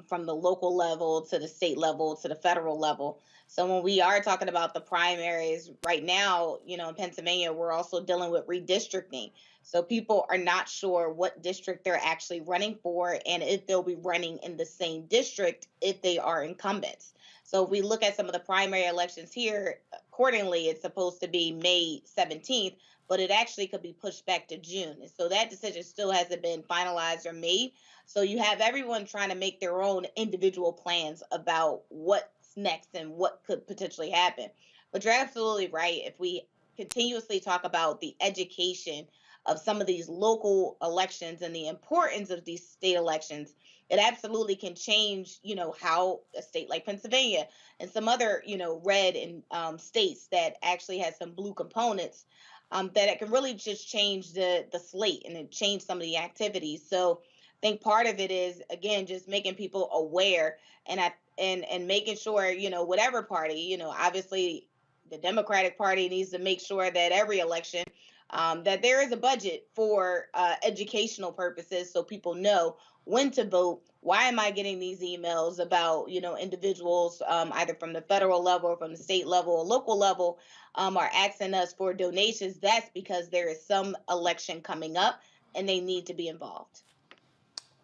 F: from the local level to the state level to the federal level. So when we are talking about the primaries right now, in Pennsylvania, we're also dealing with redistricting. So people are not sure what district they're actually running for and if they'll be running in the same district if they are incumbents. So if we look at some of the primary elections here, accordingly, it's supposed to be May 17th, but it actually could be pushed back to June. And so that decision still hasn't been finalized or made. So you have everyone trying to make their own individual plans about what's next and what could potentially happen. But you're absolutely right. If we continuously talk about the education of some of these local elections and the importance of these state elections, it absolutely can change, how a state like Pennsylvania and some other, red and states that actually has some blue components, that it can really just change the slate and it change some of the activities. So I think part of it is, again, just making people aware and making sure, whatever party, obviously the Democratic Party needs to make sure that every election that there is a budget for educational purposes so people know when to vote. Why am I getting these emails about, individuals either from the federal level or from the state level or local level are asking us for donations? That's because there is some election coming up and they need to be involved.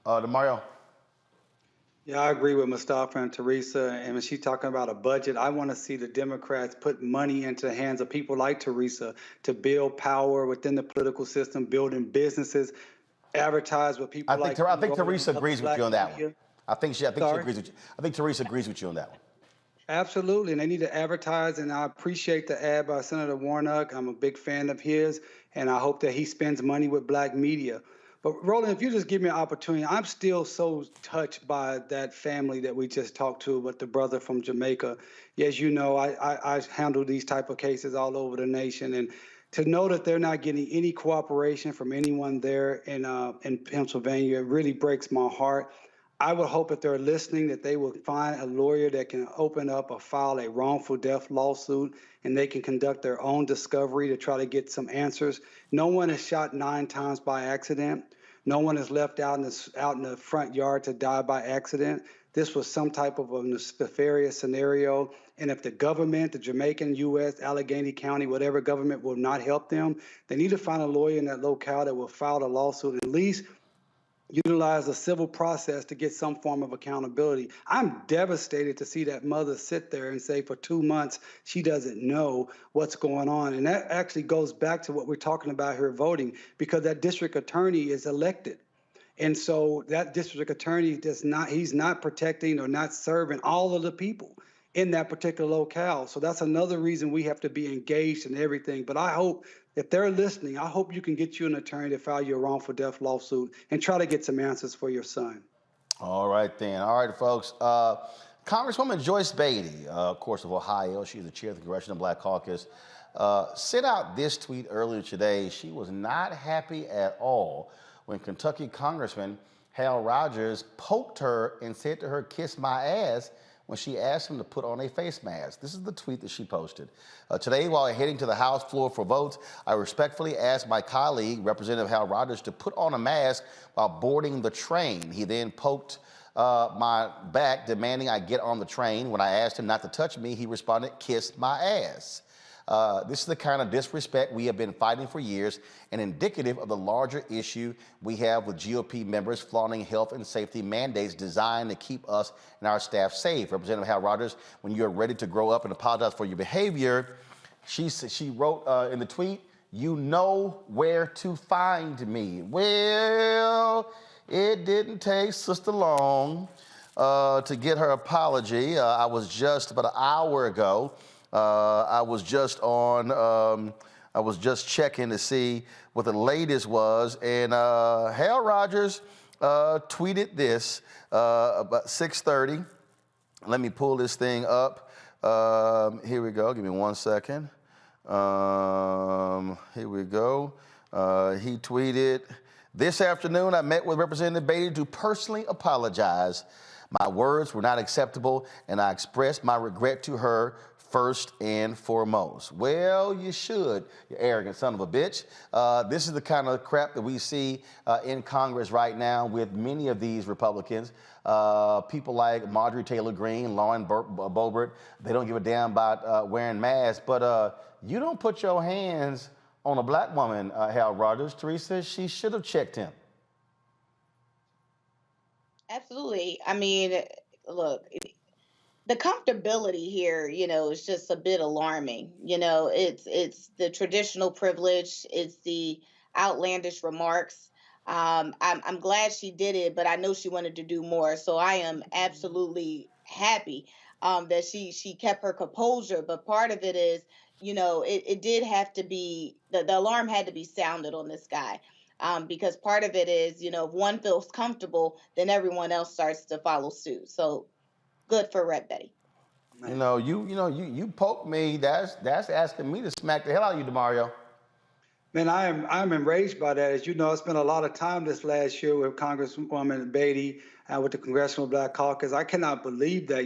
A: DeMario.
D: Yeah, I agree with Mustafa and Teresa. And when she's talking about a budget, I want to see the Democrats put money into the hands of people like Teresa to build power within the political system, building businesses, advertise with people
A: I think Teresa agrees with you on that one. I think she agrees with you. I think Teresa agrees with you on that one.
D: Absolutely, and they need to advertise, and I appreciate the ad by Senator Warnock. I'm a big fan of his, and I hope that he spends money with black media. But Roland, if you just give me an opportunity, I'm still so touched by that family that we just talked to with the brother from Jamaica. As you know, I handle these type of cases all over the nation, and to know that they're not getting any cooperation from anyone there in Pennsylvania, it really breaks my heart. I would hope if they're listening that they will find a lawyer that can open up or file a wrongful death lawsuit, and they can conduct their own discovery to try to get some answers. No one is shot 9 times by accident. No one is left out in the front yard to die by accident. This was some type of a nefarious scenario. And if the government, the Jamaican, U.S., Allegheny County, whatever government will not help them, they need to find a lawyer in that locale that will file a lawsuit, at least utilize a civil process to get some form of accountability. I'm devastated to see that mother sit there and say for 2 months she doesn't know what's going on. And that actually goes back to what we're talking about here, voting, because that district attorney is elected. And so that district attorney he's not protecting or not serving all of the people in that particular locale. So that's another reason we have to be engaged in everything. But I hope if they're listening, I hope you can get you an attorney to file your wrongful death lawsuit and try to get some answers for your son.
A: All right, then. All right, folks. Congresswoman Joyce Beatty, of course, of Ohio, she's the chair of the Congressional Black Caucus, sent out this tweet earlier today. She was not happy at all when Kentucky Congressman Hal Rogers poked her and said to her, "Kiss my ass," when she asked him to put on a face mask. This is the tweet that she posted. Today, while heading to the House floor for votes, I respectfully asked my colleague, Representative Hal Rogers, to put on a mask while boarding the train. He then poked my back, demanding I get on the train. When I asked him not to touch me, he responded, "Kiss my ass." This is the kind of disrespect we have been fighting for years and indicative of the larger issue we have with GOP members flaunting health and safety mandates designed to keep us and our staff safe. Representative Hal Rogers, when you're ready to grow up and apologize for your behavior, she wrote in the tweet, "You know where to find me." Well, it didn't take Sister long to get her apology. I was just about an hour ago. I was just checking to see what the latest was, and Hal Rogers tweeted this about 6:30. Let me pull this thing up. Here we go. Give me 1 second. Here we go. He tweeted, "This afternoon, I met with Representative Beatty to personally apologize. My words were not acceptable, and I expressed my regret to her first and foremost." Well, you should, you arrogant son of a bitch. This is the kind of crap that we see in Congress right now with many of these Republicans. People like Marjorie Taylor Greene, Lauren Boebert, they don't give a damn about wearing masks. But you don't put your hands on a black woman, Hal Rogers. Teresa, she should have checked him.
F: Absolutely. I mean, look, the comfortability here, is just a bit alarming. It's the traditional privilege. It's the outlandish remarks. I'm glad she did it, but I know she wanted to do more. So I am absolutely happy that she kept her composure. But part of it is, it did have to be, the alarm had to be sounded on this guy. Because part of it is, if one feels comfortable, then everyone else starts to follow suit. So good for Rep. Betty.
A: You poke me. That's asking me to smack the hell out of you, DeMario.
D: Man, I'm enraged by that. As you know, I spent a lot of time this last year with Congresswoman Beatty with the Congressional Black Caucus. I cannot believe that.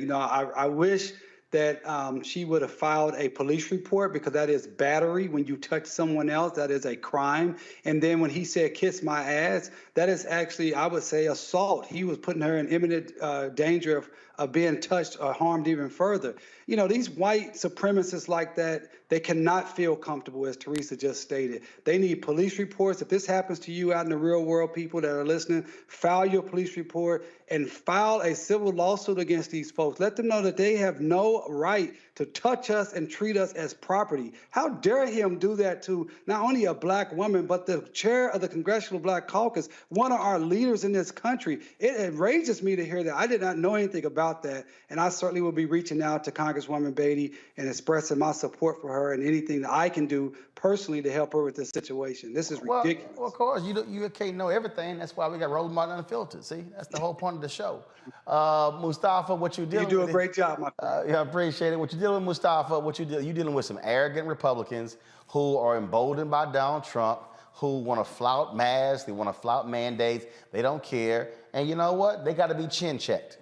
D: I wish that she would have filed a police report, because that is battery. When you touch someone else, that is a crime. And then when he said, "Kiss my ass," that is actually, I would say, assault. He was putting her in imminent danger of being touched or harmed even further. These white supremacists like that, they cannot feel comfortable, as Teresa just stated. They need police reports. If this happens to you out in the real world, people that are listening, file your police report and file a civil lawsuit against these folks. Let them know that they have no right to touch us and treat us as property. How dare him do that to not only a black woman, but the chair of the Congressional Black Caucus, one of our leaders in this country. It enrages me to hear that. I did not know anything about that, and I certainly will be reaching out to Congresswoman Beatty and expressing my support for her and anything that I can do personally to help her with this situation. This is ridiculous.
A: Well, of course, you can't know everything. That's why we got Roland Martin Unfiltered. See, that's the whole point of the show. Mustafa, what you dealing with?
D: You do a great job, my friend.
A: Yeah, I appreciate it. What you dealing with, Mustafa? You're dealing with some arrogant Republicans who are emboldened by Donald Trump, who want to flout masks, they want to flout mandates, they don't care. And you know what? They got to be chin checked.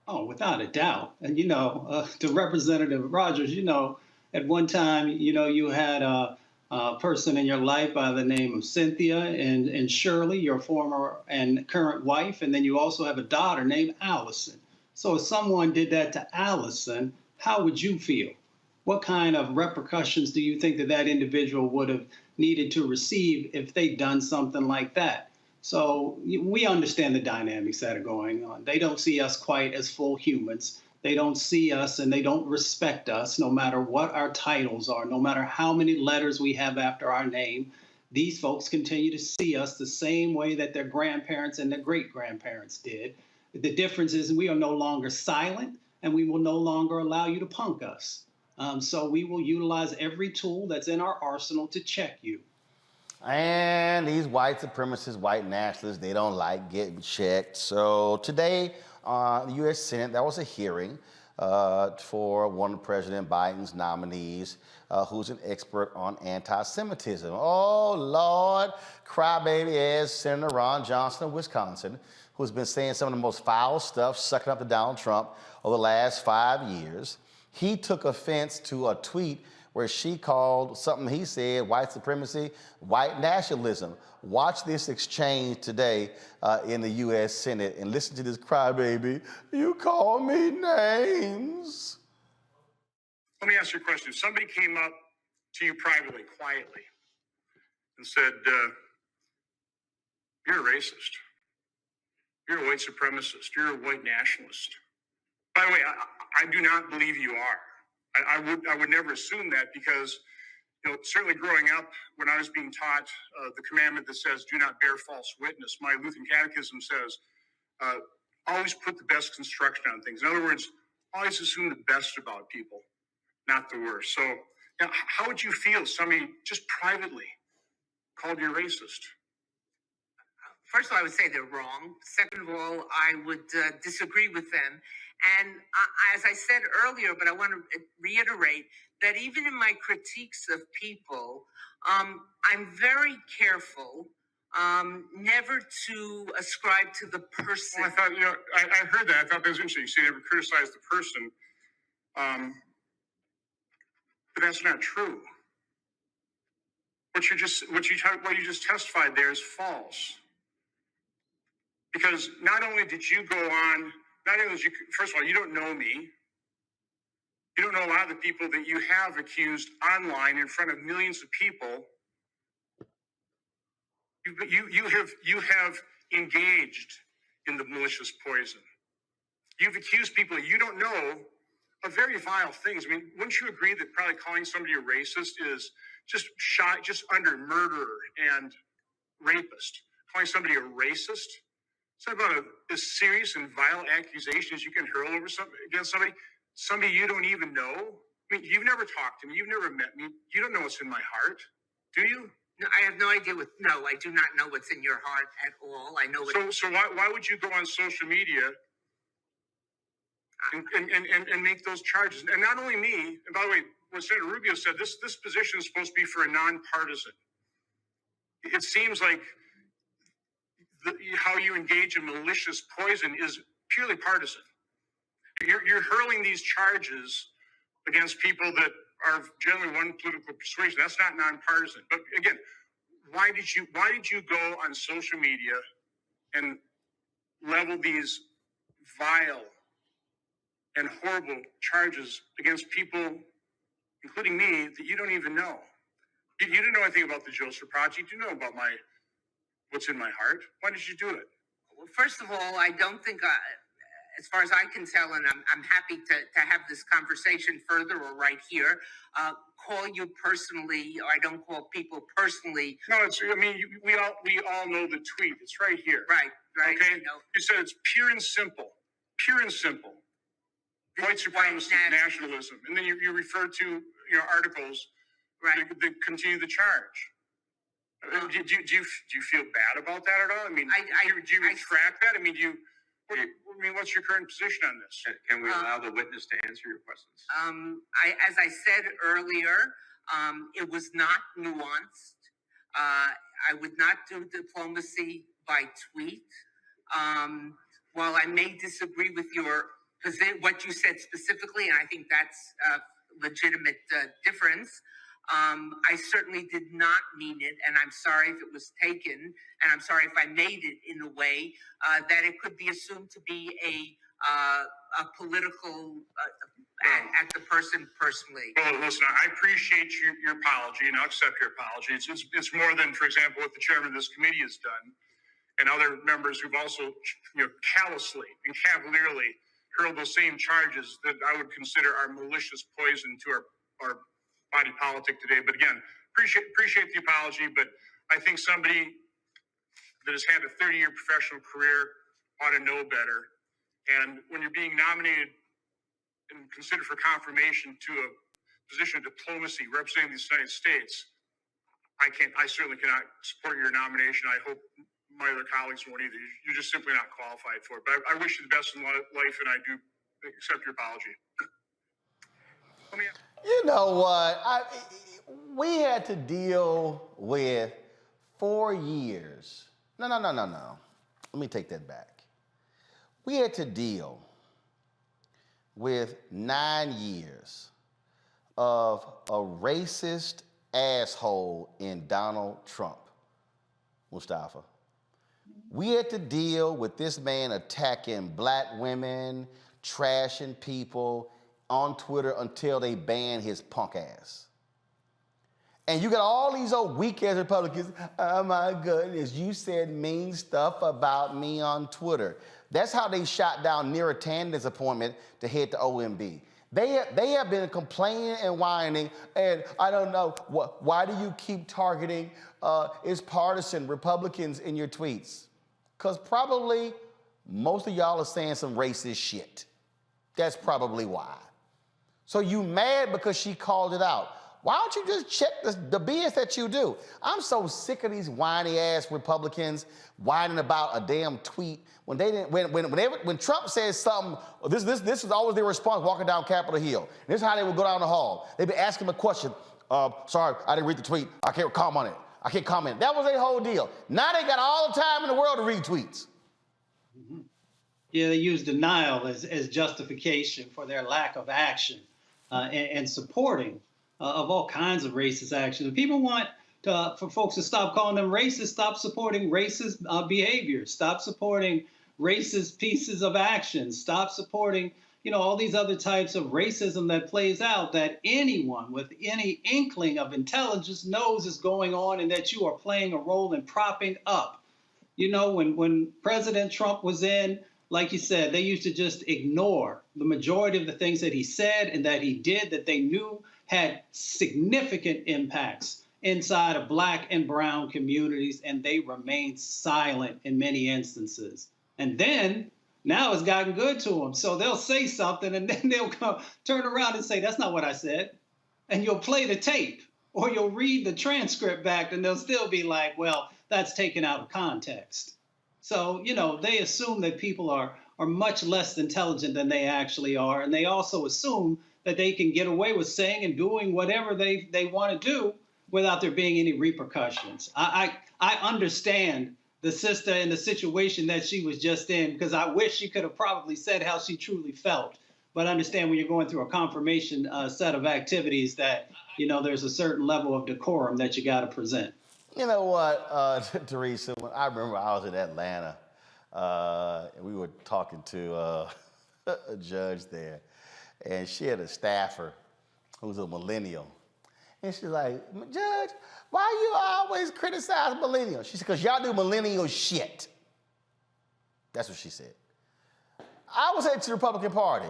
M: Oh, without a doubt. And, to Representative Rogers, at one time, you had a person in your life by the name of Cynthia and Shirley, your former and current wife. And then you also have a daughter named Allison. So if someone did that to Allison, how would you feel? What kind of repercussions do you think that individual would have needed to receive if they'd done something like that? So we understand the dynamics that are going on. They don't see us quite as full humans. They don't see us and they don't respect us, no matter what our titles are, no matter how many letters we have after our name. These folks continue to see us the same way that their grandparents and their great-grandparents did. The difference is we are no longer silent, and we will no longer allow you to punk us. So we will utilize every tool that's in our arsenal to check you.
A: And these white supremacists, white nationalists, they don't like getting checked. So today, the U.S. Senate, there was a hearing for one of President Biden's nominees, who's an expert on anti-Semitism. Oh, Lord, crybaby ass Senator Ron Johnson of Wisconsin, who's been saying some of the most foul stuff, sucking up to Donald Trump over the last 5 years. He took offense to a tweet where she called something he said white supremacy, white nationalism. Watch this exchange today in the U.S. Senate and listen to this crybaby. You call me names.
U: Let me ask you a question. If somebody came up to you privately, quietly, and said, you're a racist, you're a white supremacist, you're a white nationalist. By the way, I do not believe you are. I would never assume that because, certainly growing up, when I was being taught the commandment that says, do not bear false witness, my Lutheran catechism says, always put the best construction on things. In other words, always assume the best about people, not the worst. So how would you feel if somebody just privately called you racist?
E: First of all, I would say they're wrong. Second of all, I would disagree with them. And as I said earlier, but I want to reiterate that even in my critiques of people, I'm very careful never to ascribe to the person.
U: Well, I thought, I heard that. I thought that was interesting. You say you never criticize the person. But that's not true. What you just testified there is false. Because not only did you go on, first of all, you don't know me. You don't know a lot of the people that you have accused online in front of millions of people. You have engaged in the malicious poison. You've accused people you don't know of very vile things. I mean, wouldn't you agree that probably calling somebody a racist is just under murderer and rapist? Calling somebody a racist? It's about as serious and vile accusations you can hurl over against somebody you don't even know. I mean, you've never talked to me. You've never met me. You don't know what's in my heart, do you?
E: No, I have no idea I do not know what's in your heart at all. I know
U: So why would you go on social media and make those charges? And not only me, and by the way, what Senator Rubio said, this position is supposed to be for a nonpartisan. It seems like how you engage in malicious poison is purely partisan. You're hurling these charges against people that are generally one political persuasion. That's not nonpartisan. But again, why did you go on social media and level these vile and horrible charges against people, including me, that you don't even know? You didn't know anything about the Joseph Project. You didn't know about what's in my heart. Why did you do it?
E: Well, first of all, I don't think, as far as I can tell, and I'm happy to have this conversation further or right here, call you personally, or I don't call people personally.
U: No, we all know the tweet. It's right here.
E: Right.
U: Okay? You said it's pure and simple. White supremacist nationalism. And then you refer to articles that continue the charge. Do you feel bad about that at all? I mean, do you retract that? I mean, what's your current position on this?
V: Can we allow the witness to answer your questions?
E: As I said earlier, it was not nuanced. I would not do diplomacy by tweet. While I may disagree with what you said specifically, and I think that's a legitimate difference, I certainly did not mean it, and I'm sorry if it was taken, and I'm sorry if I made it in a way that it could be assumed to be a political at the person personally.
U: Well, listen, I appreciate your apology, and I'll accept your apology. It's more than, for example, what the chairman of this committee has done, and other members who've also, callously and cavalierly hurled those same charges that I would consider our malicious poison to our body politic today. But again, appreciate the apology, but I think somebody that has had a 30-year professional career ought to know better. And when you're being nominated and considered for confirmation to position of diplomacy representing the United States, I certainly cannot support your nomination. I hope my other colleagues won't either. You're just simply not qualified for it. But I wish you the best in life, and I do accept your apology.
A: You know what? We had to deal with 4 years. No. Let me take that back. We had to deal with 9 years of a racist asshole in Donald Trump, Mustafa. We had to deal with this man attacking black women, trashing people on Twitter until they ban his punk ass. And you got all these old weak-ass Republicans, oh my goodness, you said mean stuff about me on Twitter. That's how they shot down Neera Tanden's appointment to head to OMB. They have been complaining and whining, and I don't know, why do you keep targeting is partisan Republicans in your tweets? Because probably most of y'all are saying some racist shit. That's probably why. So you mad because she called it out. Why don't you just check the BS that you do? I'm so sick of these whiny ass Republicans whining about a damn tweet when they didn't. When Trump says something, this is always their response walking down Capitol Hill. And this is how they would go down the hall. They'd be asking him a question. Sorry, I didn't read the tweet. I can't comment on it. I can't comment. That was their whole deal. Now they got all the time in the world to read tweets.
M: Mm-hmm. Yeah, they use denial as justification for their lack of action and supporting of all kinds of racist actions. If people want for folks to stop calling them racist, stop supporting racist behavior, stop supporting racist pieces of action, stop supporting, all these other types of racism that plays out that anyone with any inkling of intelligence knows is going on and that you are playing a role in propping up. When President Trump was in, like you said, they used to just ignore the majority of the things that he said and that he did that they knew had significant impacts inside of black and brown communities, and they remained silent in many instances. And then now it's gotten good to them. So they'll say something and then they'll turn around and say, that's not what I said. And you'll play the tape or you'll read the transcript back and they'll still be like, well, that's taken out of context. So, they assume that people are much less intelligent than they actually are. And they also assume that they can get away with saying and doing whatever they want to do without there being any repercussions. I understand the sister in the situation that she was just in, because I wish she could have probably said how she truly felt. But I understand when you're going through a confirmation set of activities that, there's a certain level of decorum that you got to present.
A: You know what, Teresa, when I remember I was in Atlanta, and we were talking to a judge there, and she had a staffer who was a millennial. And she's like, Judge, why you always criticize millennials? She said, because y'all do millennial shit. That's what she said. I was at the Republican Party.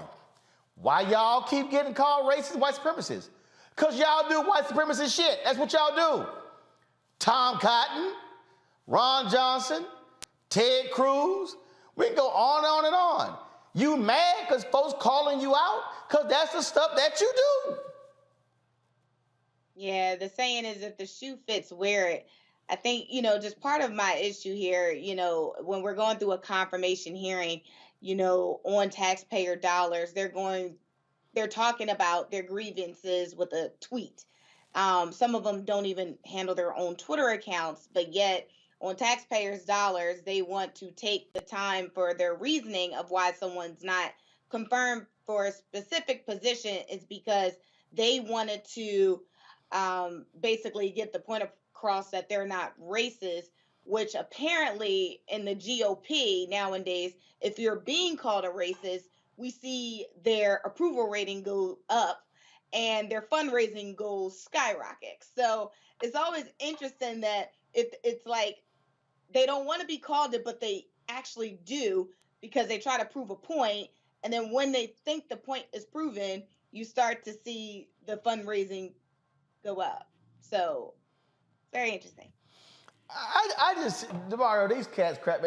A: Why y'all keep getting called racist white supremacists? Because y'all do white supremacist shit. That's what y'all do. Tom Cotton, Ron Johnson, Ted Cruz. We can go on and on and on. You mad because folks calling you out? Because that's the stuff that you do.
F: Yeah, the saying is if the shoe fits, wear it. I think, just part of my issue here, when we're going through a confirmation hearing, on taxpayer dollars, they're talking about their grievances with a tweet. Some of them don't even handle their own Twitter accounts, but yet on taxpayers' dollars, they want to take the time for their reasoning of why someone's not confirmed for a specific position is because they wanted to basically get the point across that they're not racist, which apparently in the GOP nowadays, if you're being called a racist, we see their approval rating go up and their fundraising goals skyrocket. So it's always interesting that it's like they don't want to be called it, but they actually do because they try to prove a point. And then when they think the point is proven, you start to see the fundraising go up. So very interesting.
A: I just, DeMario, these cats crap.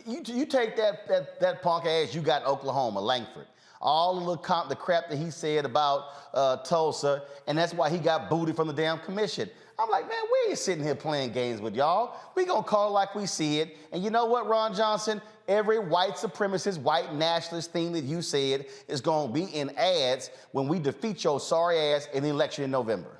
A: You take that punk ass you got in Oklahoma, Langford. all of the crap that he said about Tulsa, and that's why he got booted from the damn commission. I'm like, man, we ain't sitting here playing games with y'all. We gonna call it like we see it. And you know what, Ron Johnson? Every white supremacist, white nationalist thing that you said is gonna be in ads when we defeat your sorry ass in the election in November.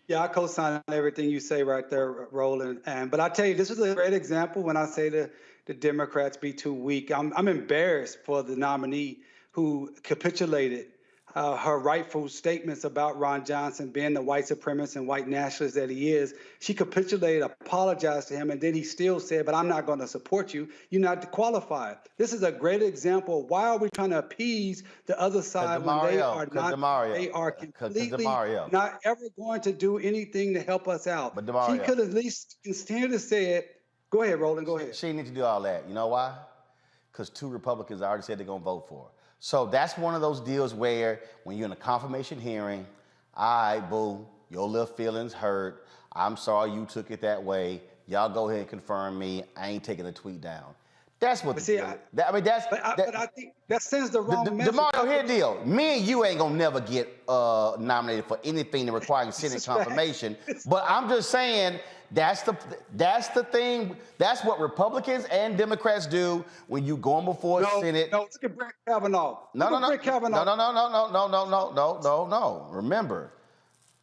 D: Yeah, I co-sign everything you say right there, Roland. But I tell you, this is a great example when I say the Democrats be too weak. I'm embarrassed for the nominee who capitulated her rightful statements about Ron Johnson being the white supremacist and white nationalist that he is. She capitulated, apologized to him, and then he still said, but I'm not going to support you. You're not qualified. This is a great example of why are we trying to appease the other side when they are not, they are completely not ever going to do anything to help us out.
A: But DeMario,
D: she could at least continue to say it. Go ahead, Roland, go ahead.
A: She didn't need to do all that. You know why? Because 2 Republicans already said they're going to vote for her. So that's one of those deals where when you're in a confirmation hearing, all right, boo, your little feelings hurt. I'm sorry you took it that way. Y'all go ahead and confirm me. I ain't taking the tweet down. That's what
D: But I think that sends the wrong message.
A: DeMario, here the deal. Me and you ain't gonna never get nominated for anything that requires Senate confirmation. But I'm just saying that's the thing. That's what Republicans and Democrats do when you going before Senate.
D: No, look at Brett Kavanaugh.
A: No. Remember,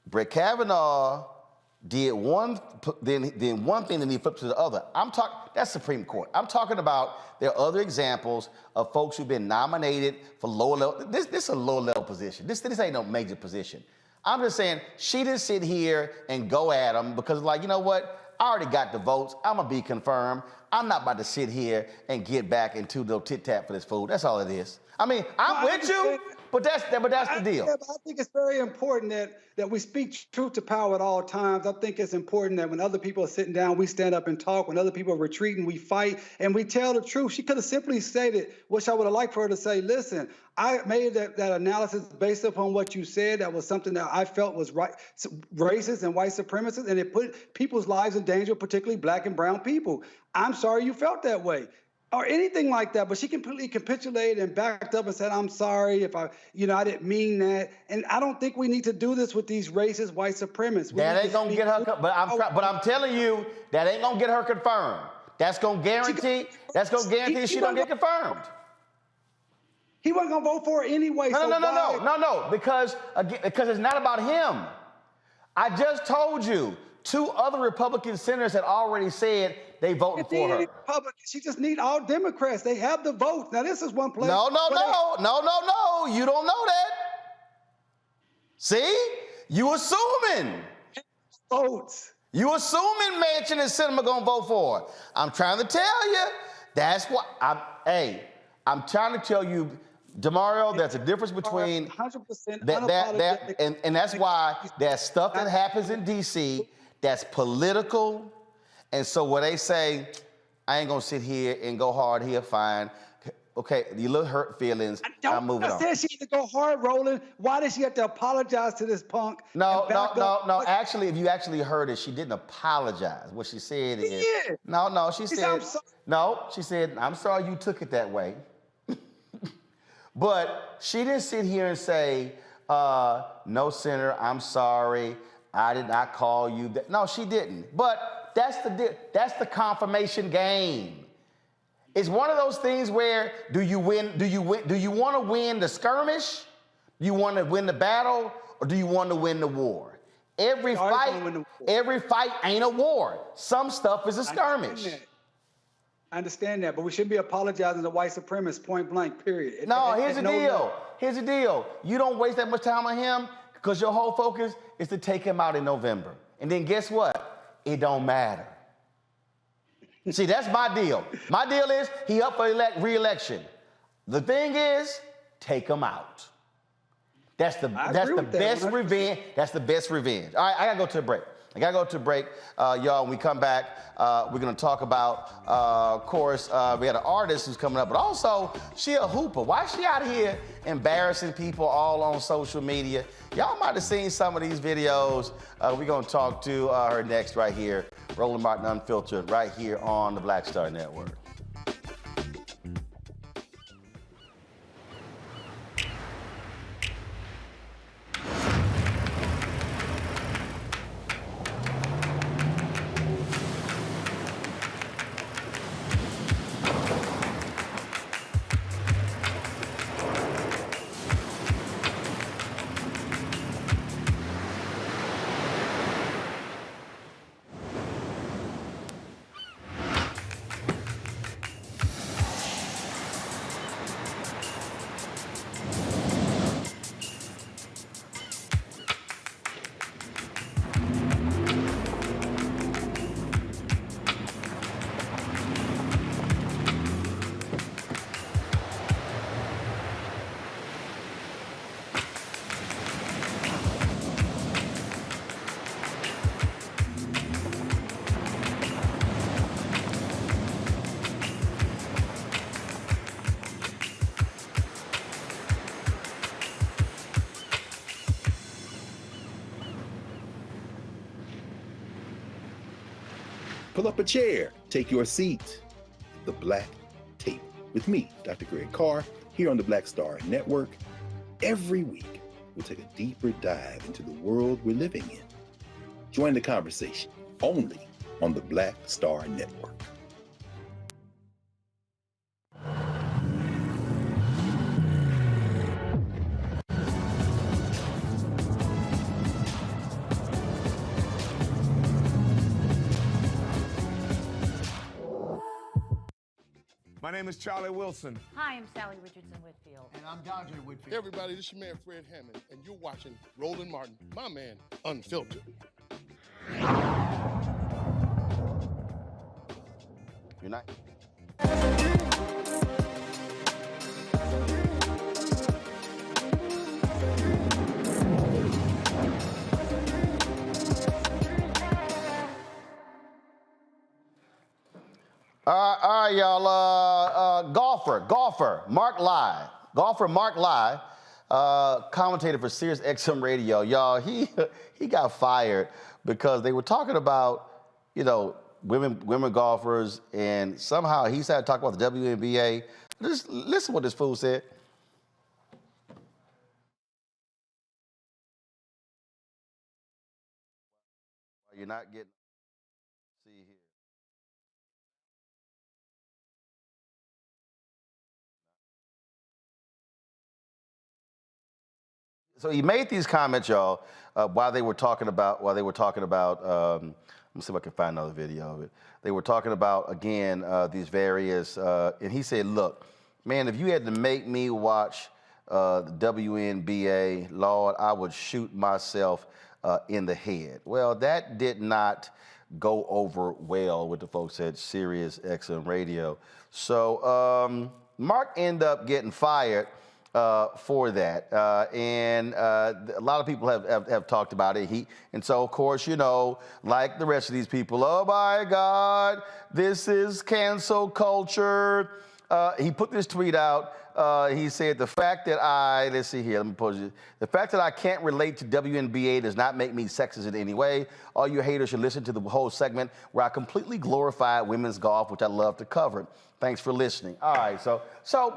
A: Brett Kavanaugh did one, then one thing, then he flipped to the other. That's Supreme Court. I'm talking about there are other examples of folks who've been nominated for lower level. This is a lower level position. This ain't no major position. I'm just saying she didn't sit here and go at them because like, you know what? I already got the votes. I'm gonna be confirmed. I'm not about to sit here and get back into the tit-tat for this food. That's all it is. I mean, I'm with you, but that's the deal.
D: Yeah, but I think it's very important that we speak truth to power at all times. I think it's important that when other people are sitting down, we stand up and talk. When other people are retreating, we fight and we tell the truth. She could have simply stated, which I would have liked for her to say, listen, I made that analysis based upon what you said. That was something that I felt was right, racist and white supremacist, and it put people's lives in danger, particularly black and brown people. I'm sorry you felt that way. Or anything like that, but she completely capitulated and backed up and said, I'm sorry if I didn't mean that. And I don't think we need to do this with these racist white supremacists.
A: That ain't gonna get her, but I'm telling you, that ain't gonna get her confirmed. That's gonna guarantee she don't get confirmed.
D: He wasn't gonna vote for her anyway.
A: No, because it's not about him. I just told you, 2 other Republican senators had already said they voted for her.
D: She just need all Democrats. They have the votes. Now this is one place.
A: No. You don't know that. See? You assuming.
D: Votes.
A: You assuming Manchin and Sinema gonna vote for her. I'm trying to tell you. That's what I'm trying to tell you, DeMario, there's a difference between
D: 100%
A: and that's why there's stuff that happens in DC that's political. And so when they say, I ain't gonna sit here and go hard here, fine. Okay, you little hurt feelings. I'm moving on.
D: I said she had to go hard, Roland. Why did she have to apologize to this punk?
A: No. Actually, if you actually heard it, she didn't apologize. What she said is, she said, I'm sorry you took it that way. But she didn't sit here and say, no, Senator, I'm sorry. I did not call you that. No, she didn't. But that's the confirmation game. It's one of those things where do you want to win the skirmish? Do you want to win the battle, or do you want to win the war? Every fight ain't a war. Some stuff is a skirmish.
D: I understand that, but we shouldn't be apologizing to white supremacists point blank, period.
A: Here's the deal. You don't waste that much time on him because your whole focus is to take him out in November. And then guess what? It don't matter. See, that's my deal. My deal is he up for re-election. The thing is, take him out. That's the best revenge. That's the best revenge. All right, I gotta go to a break. Y'all, when we come back, we're gonna talk about, of course, we had an artist who's coming up, but also she a hooper. Why is she out here embarrassing people all on social media? Y'all might have seen some of these videos. We're gonna talk to her next right here. Roland Martin Unfiltered right here on the Black Star Network.
I: Pull up a chair, take your seat. The Black Tape with me, Dr. Greg Carr, here on the Black Star Network. Every week, we'll take a deeper dive into the world we're living in. Join the conversation only on the Black Star Network.
C: My name is Charlie Wilson.
G: Hi, I'm Sally Richardson Whitfield.
C: And I'm DeAndre Whitfield.
W: Hey everybody, this is your man Fred Hammond, and you're watching Roland Martin, my man, Unfiltered.
A: You're not. All right, y'all. Golfer Mark Lai, commentator for Sirius XM Radio. Y'all, he got fired because they were talking about, women golfers, and somehow he started talking about the WNBA. Just listen what this fool said. You're not getting. See here. So he made these comments, y'all, while they were talking about. Let me see if I can find another video of it. They were talking about, again, these various, and he said, look, man, if you had to make me watch the WNBA, Lord, I would shoot myself in the head. Well, that did not go over well with the folks at Sirius XM Radio. So Mark ended up getting fired for that, and a lot of people have talked about it. And so, of course, like the rest of these people, oh my God, this is cancel culture. He put this tweet out. He said, the fact that the fact that I can't relate to WNBA does not make me sexist in any way. All you haters should listen to the whole segment where I completely glorify women's golf, which I love to cover. Thanks for listening. All right,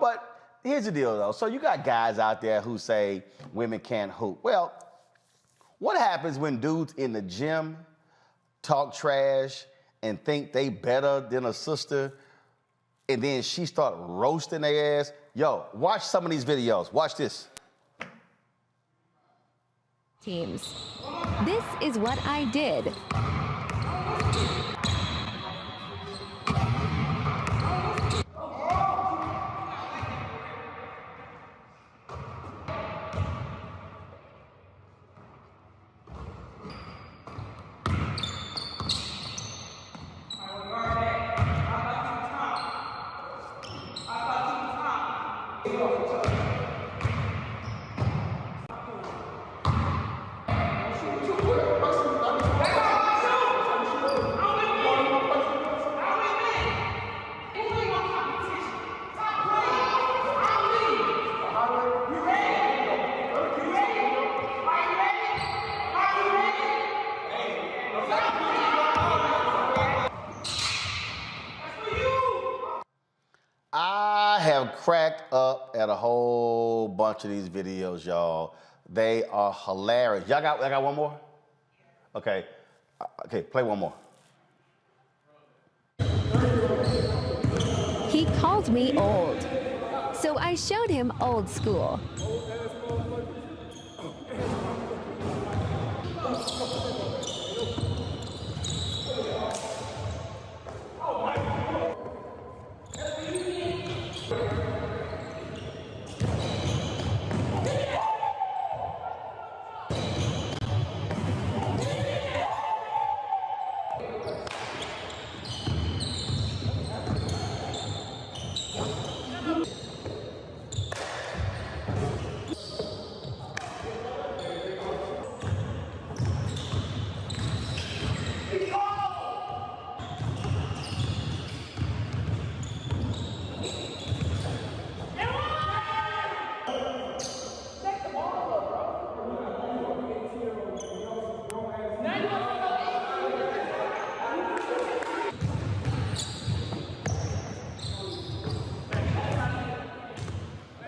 A: but here's the deal, though. So you got guys out there who say women can't hoop. Well, what happens when dudes in the gym talk trash and think they better than a sister, and then she start roasting their ass? Yo, watch some of these videos. Watch this.
X: Teams. This is what I did.
A: I have cracked up at a whole bunch of these videos, y'all. They are hilarious. Y'all got one more? Okay. Okay, play one more.
X: He called me old, so I showed him old school.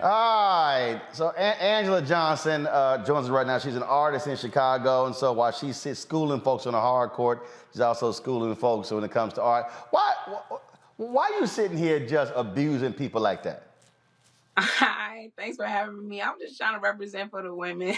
A: All right. So Angela Johnson joins us right now. She's an artist in Chicago, and so while she's schooling folks on the hard court, she's also schooling folks when it comes to art. Why are you sitting here just abusing people like that?
J: Hi, thanks for having me. I'm just trying to represent for the women.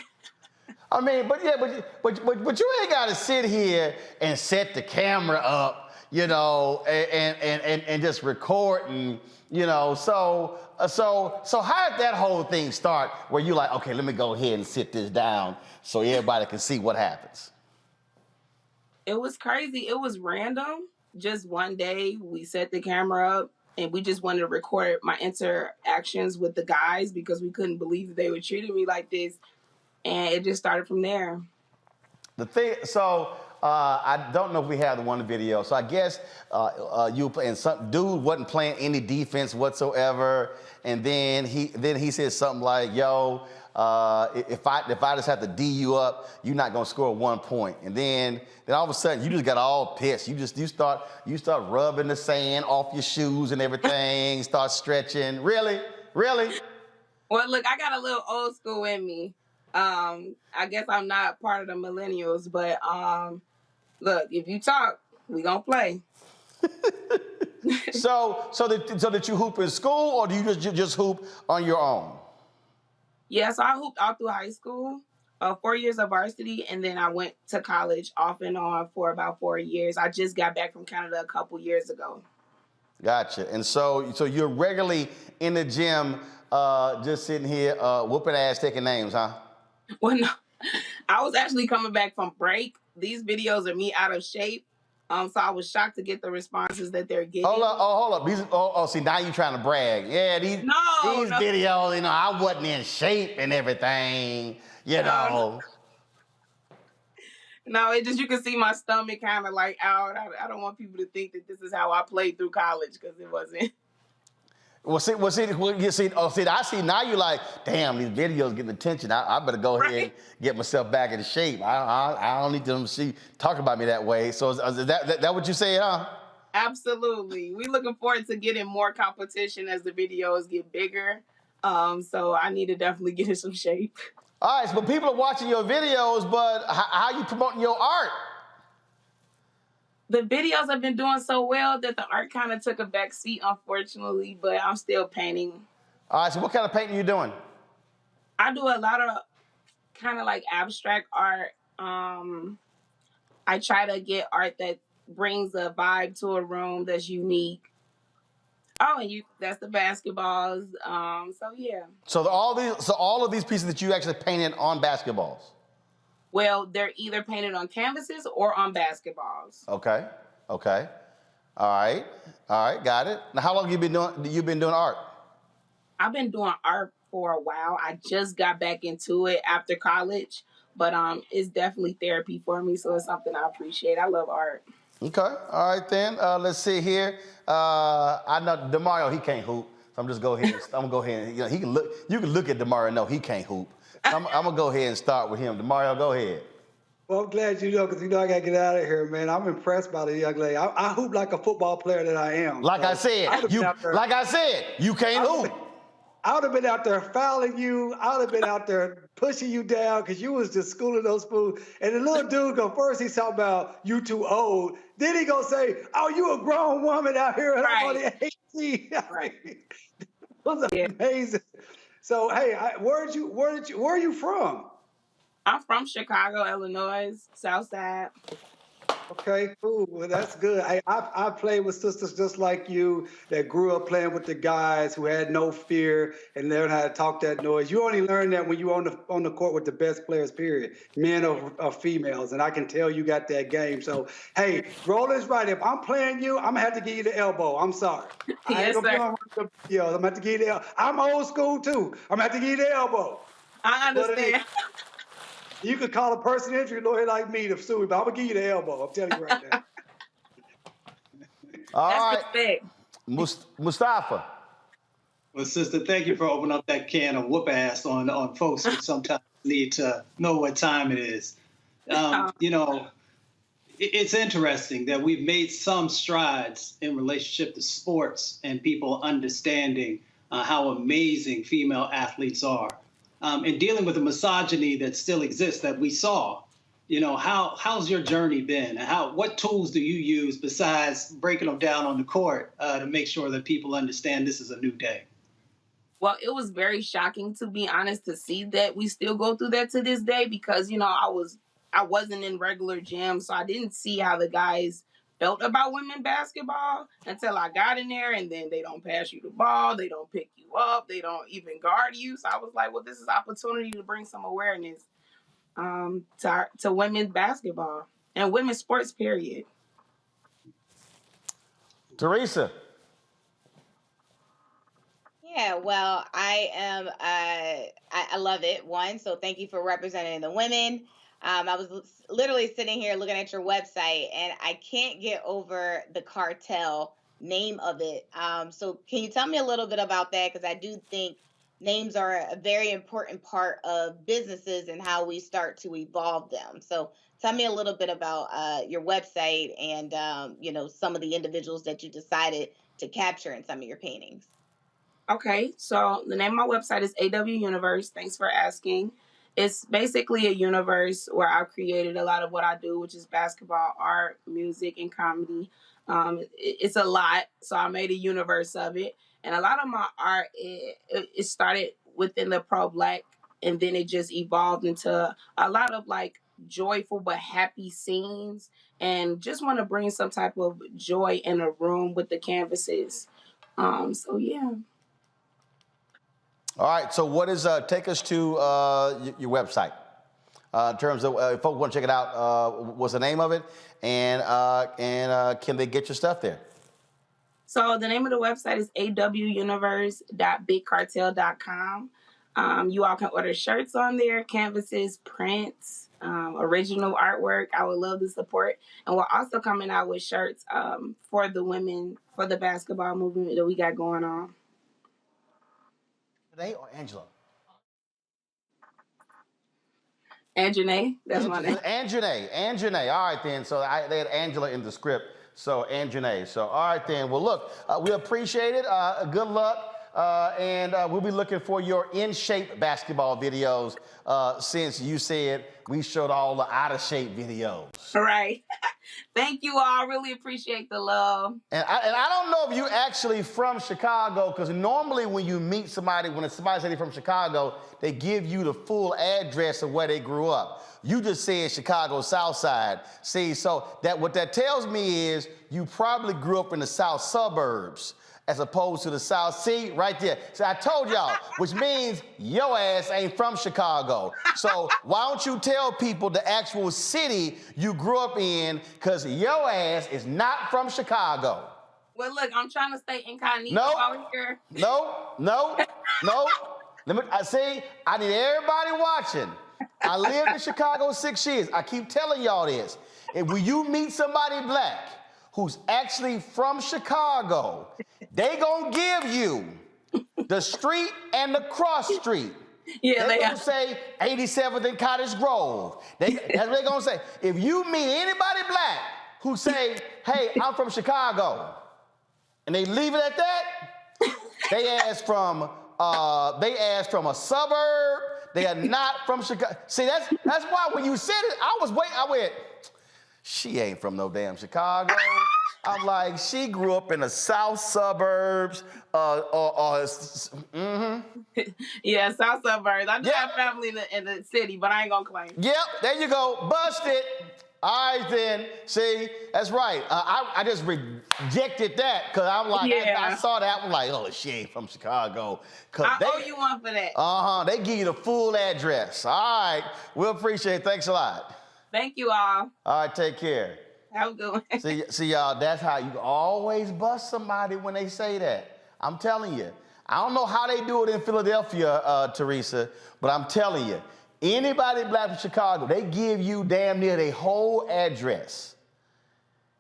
A: I mean, but you ain't got to sit here and set the camera up, you know, and just recording, you know. So how did that whole thing start? Where you like, okay, let me go ahead and sit this down so everybody can see what happens.
J: It was crazy. It was random. Just one day we set the camera up and we just wanted to record my interactions with the guys because we couldn't believe that they were treating me like this. And it just started from there. I don't know if we have the one video. So I guess you and some dude wasn't playing any defense whatsoever, and then he said something like, "Yo, if I just have to D you up, you're not gonna score 1 point." And then all of a sudden you just got all pissed. You start rubbing the sand off your shoes and everything. Start stretching. Really? Well, look, I got a little old school in me. I guess I'm not part of the millennials, but look, if you talk, we gonna play.
A: So did you hoop in school, or do you just hoop on your own?
J: Yeah, so I hooped all through high school, 4 years of varsity, and then I went to college off and on for about 4 years. I just got back from Canada a couple years ago.
A: Gotcha. And so you're regularly in the gym, just sitting here whooping ass, taking names, huh?
J: Well, no, I was actually coming back from break. These videos are me out of shape. So I was shocked to get the responses that they're getting.
A: Hold up. See, now you're trying to brag. Yeah, these videos, you know, I wasn't in shape and everything, you know.
J: No, it just, you can see my stomach kind of like out. I don't want people to think that this is how I played through college, because it wasn't.
A: I see now you're like, damn, these videos getting attention. I better go ahead and get myself back into shape. I don't need them to talk about me that way. So is that what you say, huh?
J: Absolutely. We're looking forward to getting more competition as the videos get bigger. So I need to definitely get in some shape.
A: All right, so people are watching your videos, but how are you promoting your art?
J: The videos have been doing so well that the art kind of took a back seat, unfortunately, but I'm still painting.
A: All right, so what kind of painting are you doing?
J: I do a lot of kind of like abstract art. I try to get art that brings a vibe to a room that's unique. Oh, and that's the basketballs. Yeah. So
A: all of these pieces that you actually painted on basketballs?
J: Well, they're either painted on canvases or on basketballs.
A: Okay. All right, got it. Now, how long have you been doing art?
J: I've been doing art for a while. I just got back into it after college, but it's definitely therapy for me, so it's something I appreciate. I love art.
A: Okay, all right then. Let's see here. I know DeMario, he can't hoop. So I'm gonna go ahead and he can look. You can look at DeMario and know he can't hoop. I'm gonna go ahead and start with him. DeMario, go ahead.
D: Well, I'm glad you know, because I gotta get out of here, man. I'm impressed by the young lady. I hoop like a football player that I am.
A: Like I said, you can't hoop.
D: I would have been out there fouling you. I would have been out there pushing you down because you was just schooling those fools. And the little dude first he's talking about you too old. Then he gonna say, "Oh, you a grown woman out here and I'm on the AC."
J: Right.
D: It was amazing. So hey, where are you from?
J: I'm from Chicago, Illinois, South Side.
D: Okay, cool. Well, that's good. I played with sisters just like you that grew up playing with the guys who had no fear and learned how to talk that noise. You only learn that when you're on the court with the best players, period, men or females. And I can tell you got that game. So, hey, Roland's right. If I'm playing you, I'm going to have to give you the elbow. I'm sorry.
J: Yes, sir.
D: I'm going to have to give you the elbow. I'm old school, too. I'm going to have to give you the elbow.
J: I understand.
D: You could call a person injury lawyer like me to sue me, but I'm going to give you the elbow. I'm telling you right now.
A: All right. Mustafa.
M: Well, sister, thank you for opening up that can of whoop ass on folks who sometimes need to know what time it is. You know, it's interesting that we've made some strides in relationship to sports and people understanding how amazing female athletes are, and dealing with the misogyny that still exists that we saw. How's your journey been? And what tools do you use besides breaking them down on the court to make sure that people understand this is a new day?
H: Well, it was very shocking, to be honest, to see that we still go through that to this day because, I wasn't in regular gym, so I didn't see how the guys felt about women basketball until I got in there, and then they don't pass you the ball, they don't pick you up, they don't even guard you. So I was like, well, this is an opportunity to bring some awareness to women's basketball and women's sports, period.
J: Teresa.
F: Yeah, well, I love it. One, so thank you for representing the women. I was literally sitting here looking at your website, and I can't get over the cartel name of it. So can you tell me a little bit about that? Because I do think names are a very important part of businesses and how we start to evolve them. So tell me a little bit about your website and some of the individuals that you decided to capture in some of your paintings.
H: Okay, so the name of my website is AW Universe. Thanks for asking. It's basically a universe where I've created a lot of what I do, which is basketball, art, music, and comedy. It's a lot, so I made a universe of it. And a lot of my art, it started within the pro-Black, and then it just evolved into a lot of like joyful but happy scenes, and just want to bring some type of joy in a room with the canvases. So yeah.
J: All right, so what is, take us to your website. In terms of, if folks want to check it out, what's the name of it? And can they get your stuff there?
H: So the name of the website is awuniverse.bigcartel.com. You all can order shirts on there, canvases, prints, original artwork. I would love the support. And we're also coming out with shirts for the women, for the basketball movement that we got going on.
J: Janae or Angela?
H: And Janae, that's my name.
J: And Janae. All right, then. So they had Angela in the script. So, and Janae. So, all right, then. Well, look, we appreciate it. Good luck. And we'll be looking for your in-shape basketball videos since you said we showed all the out-of-shape videos.
H: All right. Thank you all. Really appreciate the love.
J: And I don't know if you actually from Chicago, because normally when you meet somebody, when somebody says they're from Chicago, they give you the full address of where they grew up. You just said Chicago South Side. See, so what that tells me is you probably grew up in the South suburbs as opposed to the South. See, right there. So I told y'all, which means your ass ain't from Chicago. So why don't you tell people the actual city you grew up in, because your ass is not from Chicago.
H: Well, look, I'm trying to stay incognito out here.
J: No. I need everybody watching. I lived in Chicago 6 years. I keep telling y'all this. And when you meet somebody Black who's actually from Chicago, they gonna give you the street and the cross street.
H: Yeah,
J: they gonna say 87th and Cottage Grove. That's what they gonna say. If you meet anybody Black who say, hey, I'm from Chicago, and they leave it at that, they ask from a suburb. They are not from Chicago. See, that's why when you said it, I went, she ain't from no damn Chicago. I'm like, she grew up in the south suburbs.
H: Yeah, south suburbs. I do have family in the city, but I ain't gonna claim.
J: Yep, there you go. Busted. All right, then. See, that's right. I just rejected that because I'm like, I saw that. I'm like, oh, she ain't from Chicago.
H: I owe you one for that.
J: They give you the full address. All right. We'll appreciate it. Thanks a lot.
H: Thank you all.
J: All right, take care.
H: Have a good one.
J: See, y'all, that's how you always bust somebody when they say that. I'm telling you. I don't know how they do it in Philadelphia, Teresa, but I'm telling you, anybody Black from Chicago, they give you damn near their whole address.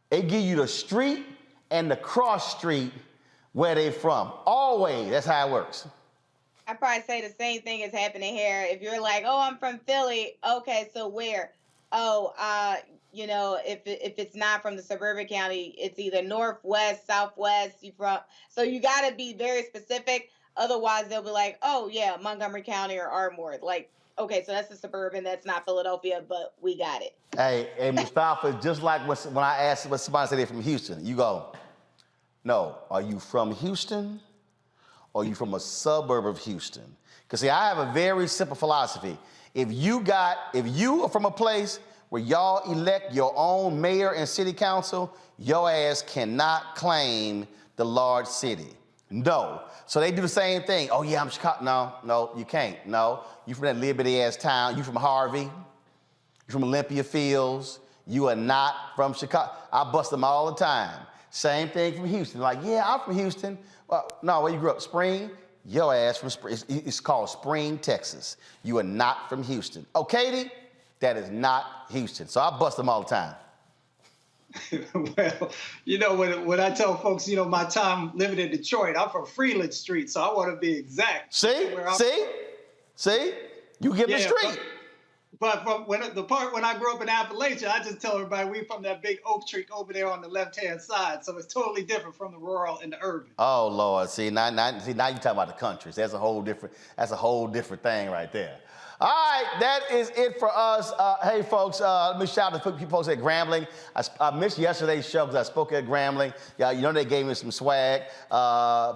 J: They give you the street and the cross street where they from. Always. That's how it works.
F: I probably say the same thing is happening here. If you're like, oh, I'm from Philly. Okay, so where? Oh, if it's not from the suburban county, it's either northwest, southwest. So you got to be very specific. Otherwise, they'll be like, oh, yeah, Montgomery County or Ardmore. Like, okay, so that's a suburban, that's not Philadelphia, but we got it.
J: Hey, Mustafa, it's just like when I asked what somebody said they're from Houston. You go, no, are you from Houston or are you from a suburb of Houston? Because see, I have a very simple philosophy. If you are from a place where y'all elect your own mayor and city council, your ass cannot claim the large city. No. So they do the same thing. Oh yeah, I'm Chicago. No, you can't. No, you from that little bitty ass town. You from Harvey. You from Olympia Fields. You are not from Chicago. I bust them all the time. Same thing from Houston. Like, yeah, I'm from Houston. No, where you grew up? Spring? Your ass from Spring. It's called Spring, Texas. You are not from Houston. Oh, Katie? That is not Houston. So I bust them all the time.
M: Well, you know, when I tell folks, you know, my time living in Detroit, I'm from Freeland Street, so I want to be exact.
J: See? You give me the street.
M: But from the part when I grew up in Appalachia, I just tell everybody we from that big oak tree over there on the left-hand side. So it's totally different from the rural and the urban.
J: Oh Lord, see now you talking about the countries. That's a whole different thing right there. All right, that is it for us. Hey, folks, let me shout out to the folks at Grambling. I missed yesterday's show because I spoke at Grambling. Yeah, you know they gave me some swag.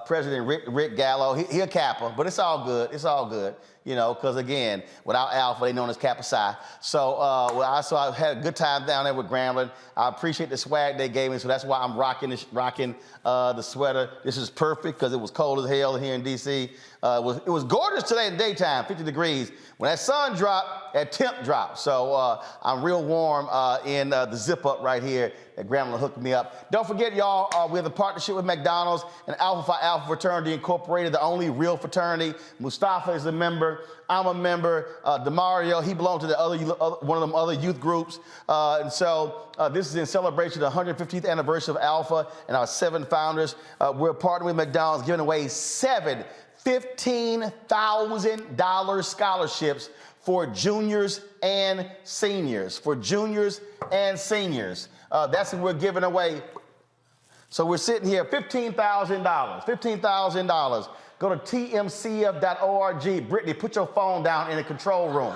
J: President Rick Gallo, he a Kappa, but it's all good. It's all good. You know, because again, without Alpha, they known as Kappa Psi. So, I had a good time down there with Grambling. I appreciate the swag they gave me, so that's why I'm rocking the sweater. This is perfect because it was cold as hell here in D.C. It was gorgeous today in the daytime, 50 degrees. When that sun dropped, that temp dropped. So I'm real warm in the zip up right here that Grambling hooked me up. Don't forget, y'all, we have a partnership with McDonald's and Alpha Phi Alpha Fraternity Incorporated, the only real fraternity. Mustafa is a member. I'm a member. DeMario, he belongs to the one of them other youth groups. And so this is in celebration of the 150th anniversary of Alpha and our 7 founders. We're partnering with McDonald's, giving away 7 $15,000 scholarships for juniors and seniors. That's what we're giving away. So we're sitting here, $15,000. Go to tmcf.org. Brittany, put your phone down in the control room.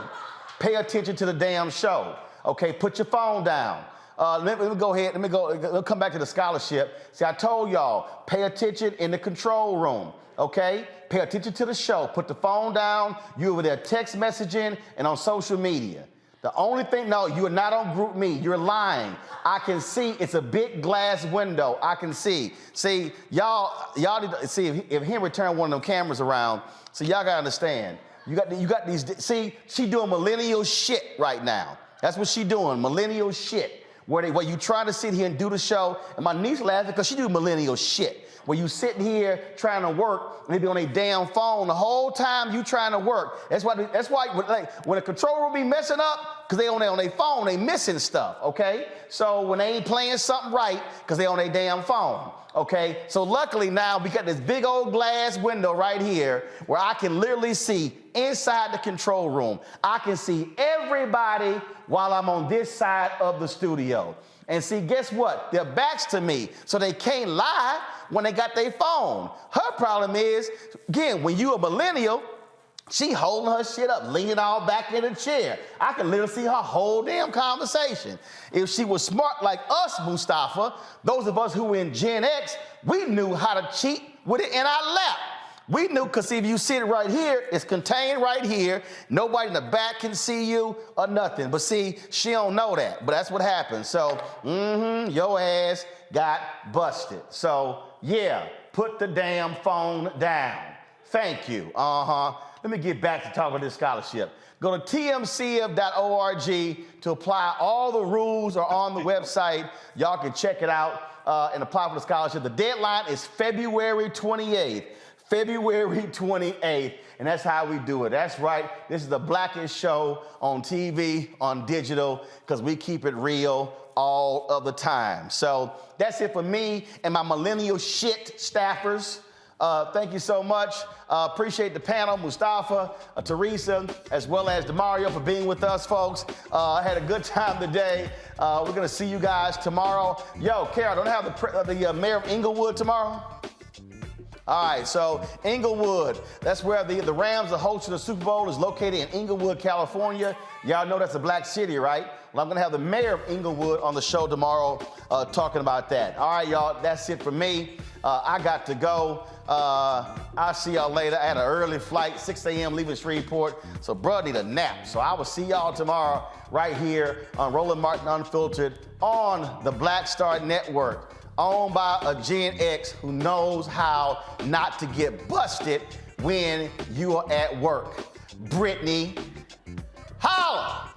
J: Pay attention to the damn show. Okay, put your phone down. Let me go ahead. Let's come back to the scholarship. See, I told y'all, pay attention in the control room. Okay? Pay attention to the show. Put the phone down. You over there text messaging and on social media. The only thing, no, you are not on GroupMe. You're lying. I can see. It's a big glass window. I can see. See, y'all need to see if Henry turned one of them cameras around. So y'all gotta understand. You got these. See, she doing millennial shit right now. That's what she doing. Millennial shit. Where you trying to sit here and do the show, and my niece laughing because she do millennial shit. Where you sitting here trying to work and they be on a damn phone the whole time you trying to work. That's why like, when the control room be messing up, because they on their phone, they missing stuff, okay? So when they ain't playing something right, because they on their damn phone, okay? So luckily now we got this big old glass window right here where I can literally see inside the control room. I can see everybody while I'm on this side of the studio. And see, guess what? Their backs to me, so they can't lie when they got their phone. Her problem is, again, when you a millennial, she holding her shit up, leaning all back in the chair. I can literally see her whole damn conversation. If she was smart like us, Mustafa, those of us who were in Gen X, we knew how to cheat with it in our lap. We knew, because if you sit right here, it's contained right here. Nobody in the back can see you or nothing. But see, she don't know that. But that's what happened. So, your ass got busted. So, yeah, put the damn phone down. Thank you. Let me get back to talking about this scholarship. Go to tmcf.org to apply. All the rules are on the website. Y'all can check it out and apply for the scholarship. The deadline is February 28th. February 28th, and that's how we do it. That's right. This is the blackest show on TV, on digital, because we keep it real all of the time. So that's it for me and my millennial shit staffers. Thank you so much. Appreciate the panel, Mustafa, Teresa, as well as DeMario for being with us, folks. I had a good time today. We're going to see you guys tomorrow. Yo, Carol, don't have the mayor of Inglewood tomorrow?
A: All right, so Inglewood, that's where the Rams are hosting the Super Bowl, is located in Inglewood, California. Y'all know that's a black city, right? Well, I'm gonna have the mayor of Inglewood on the show tomorrow talking about that. All right, y'all, that's it for me. I got to go. I'll see y'all later. I had an early flight, 6 a.m. leaving Shreveport, so bruh need a nap. So I will see y'all tomorrow right here on Roland Martin Unfiltered on the Black Star Network, owned by a Gen X who knows how not to get busted when you are at work. Brittany, holla!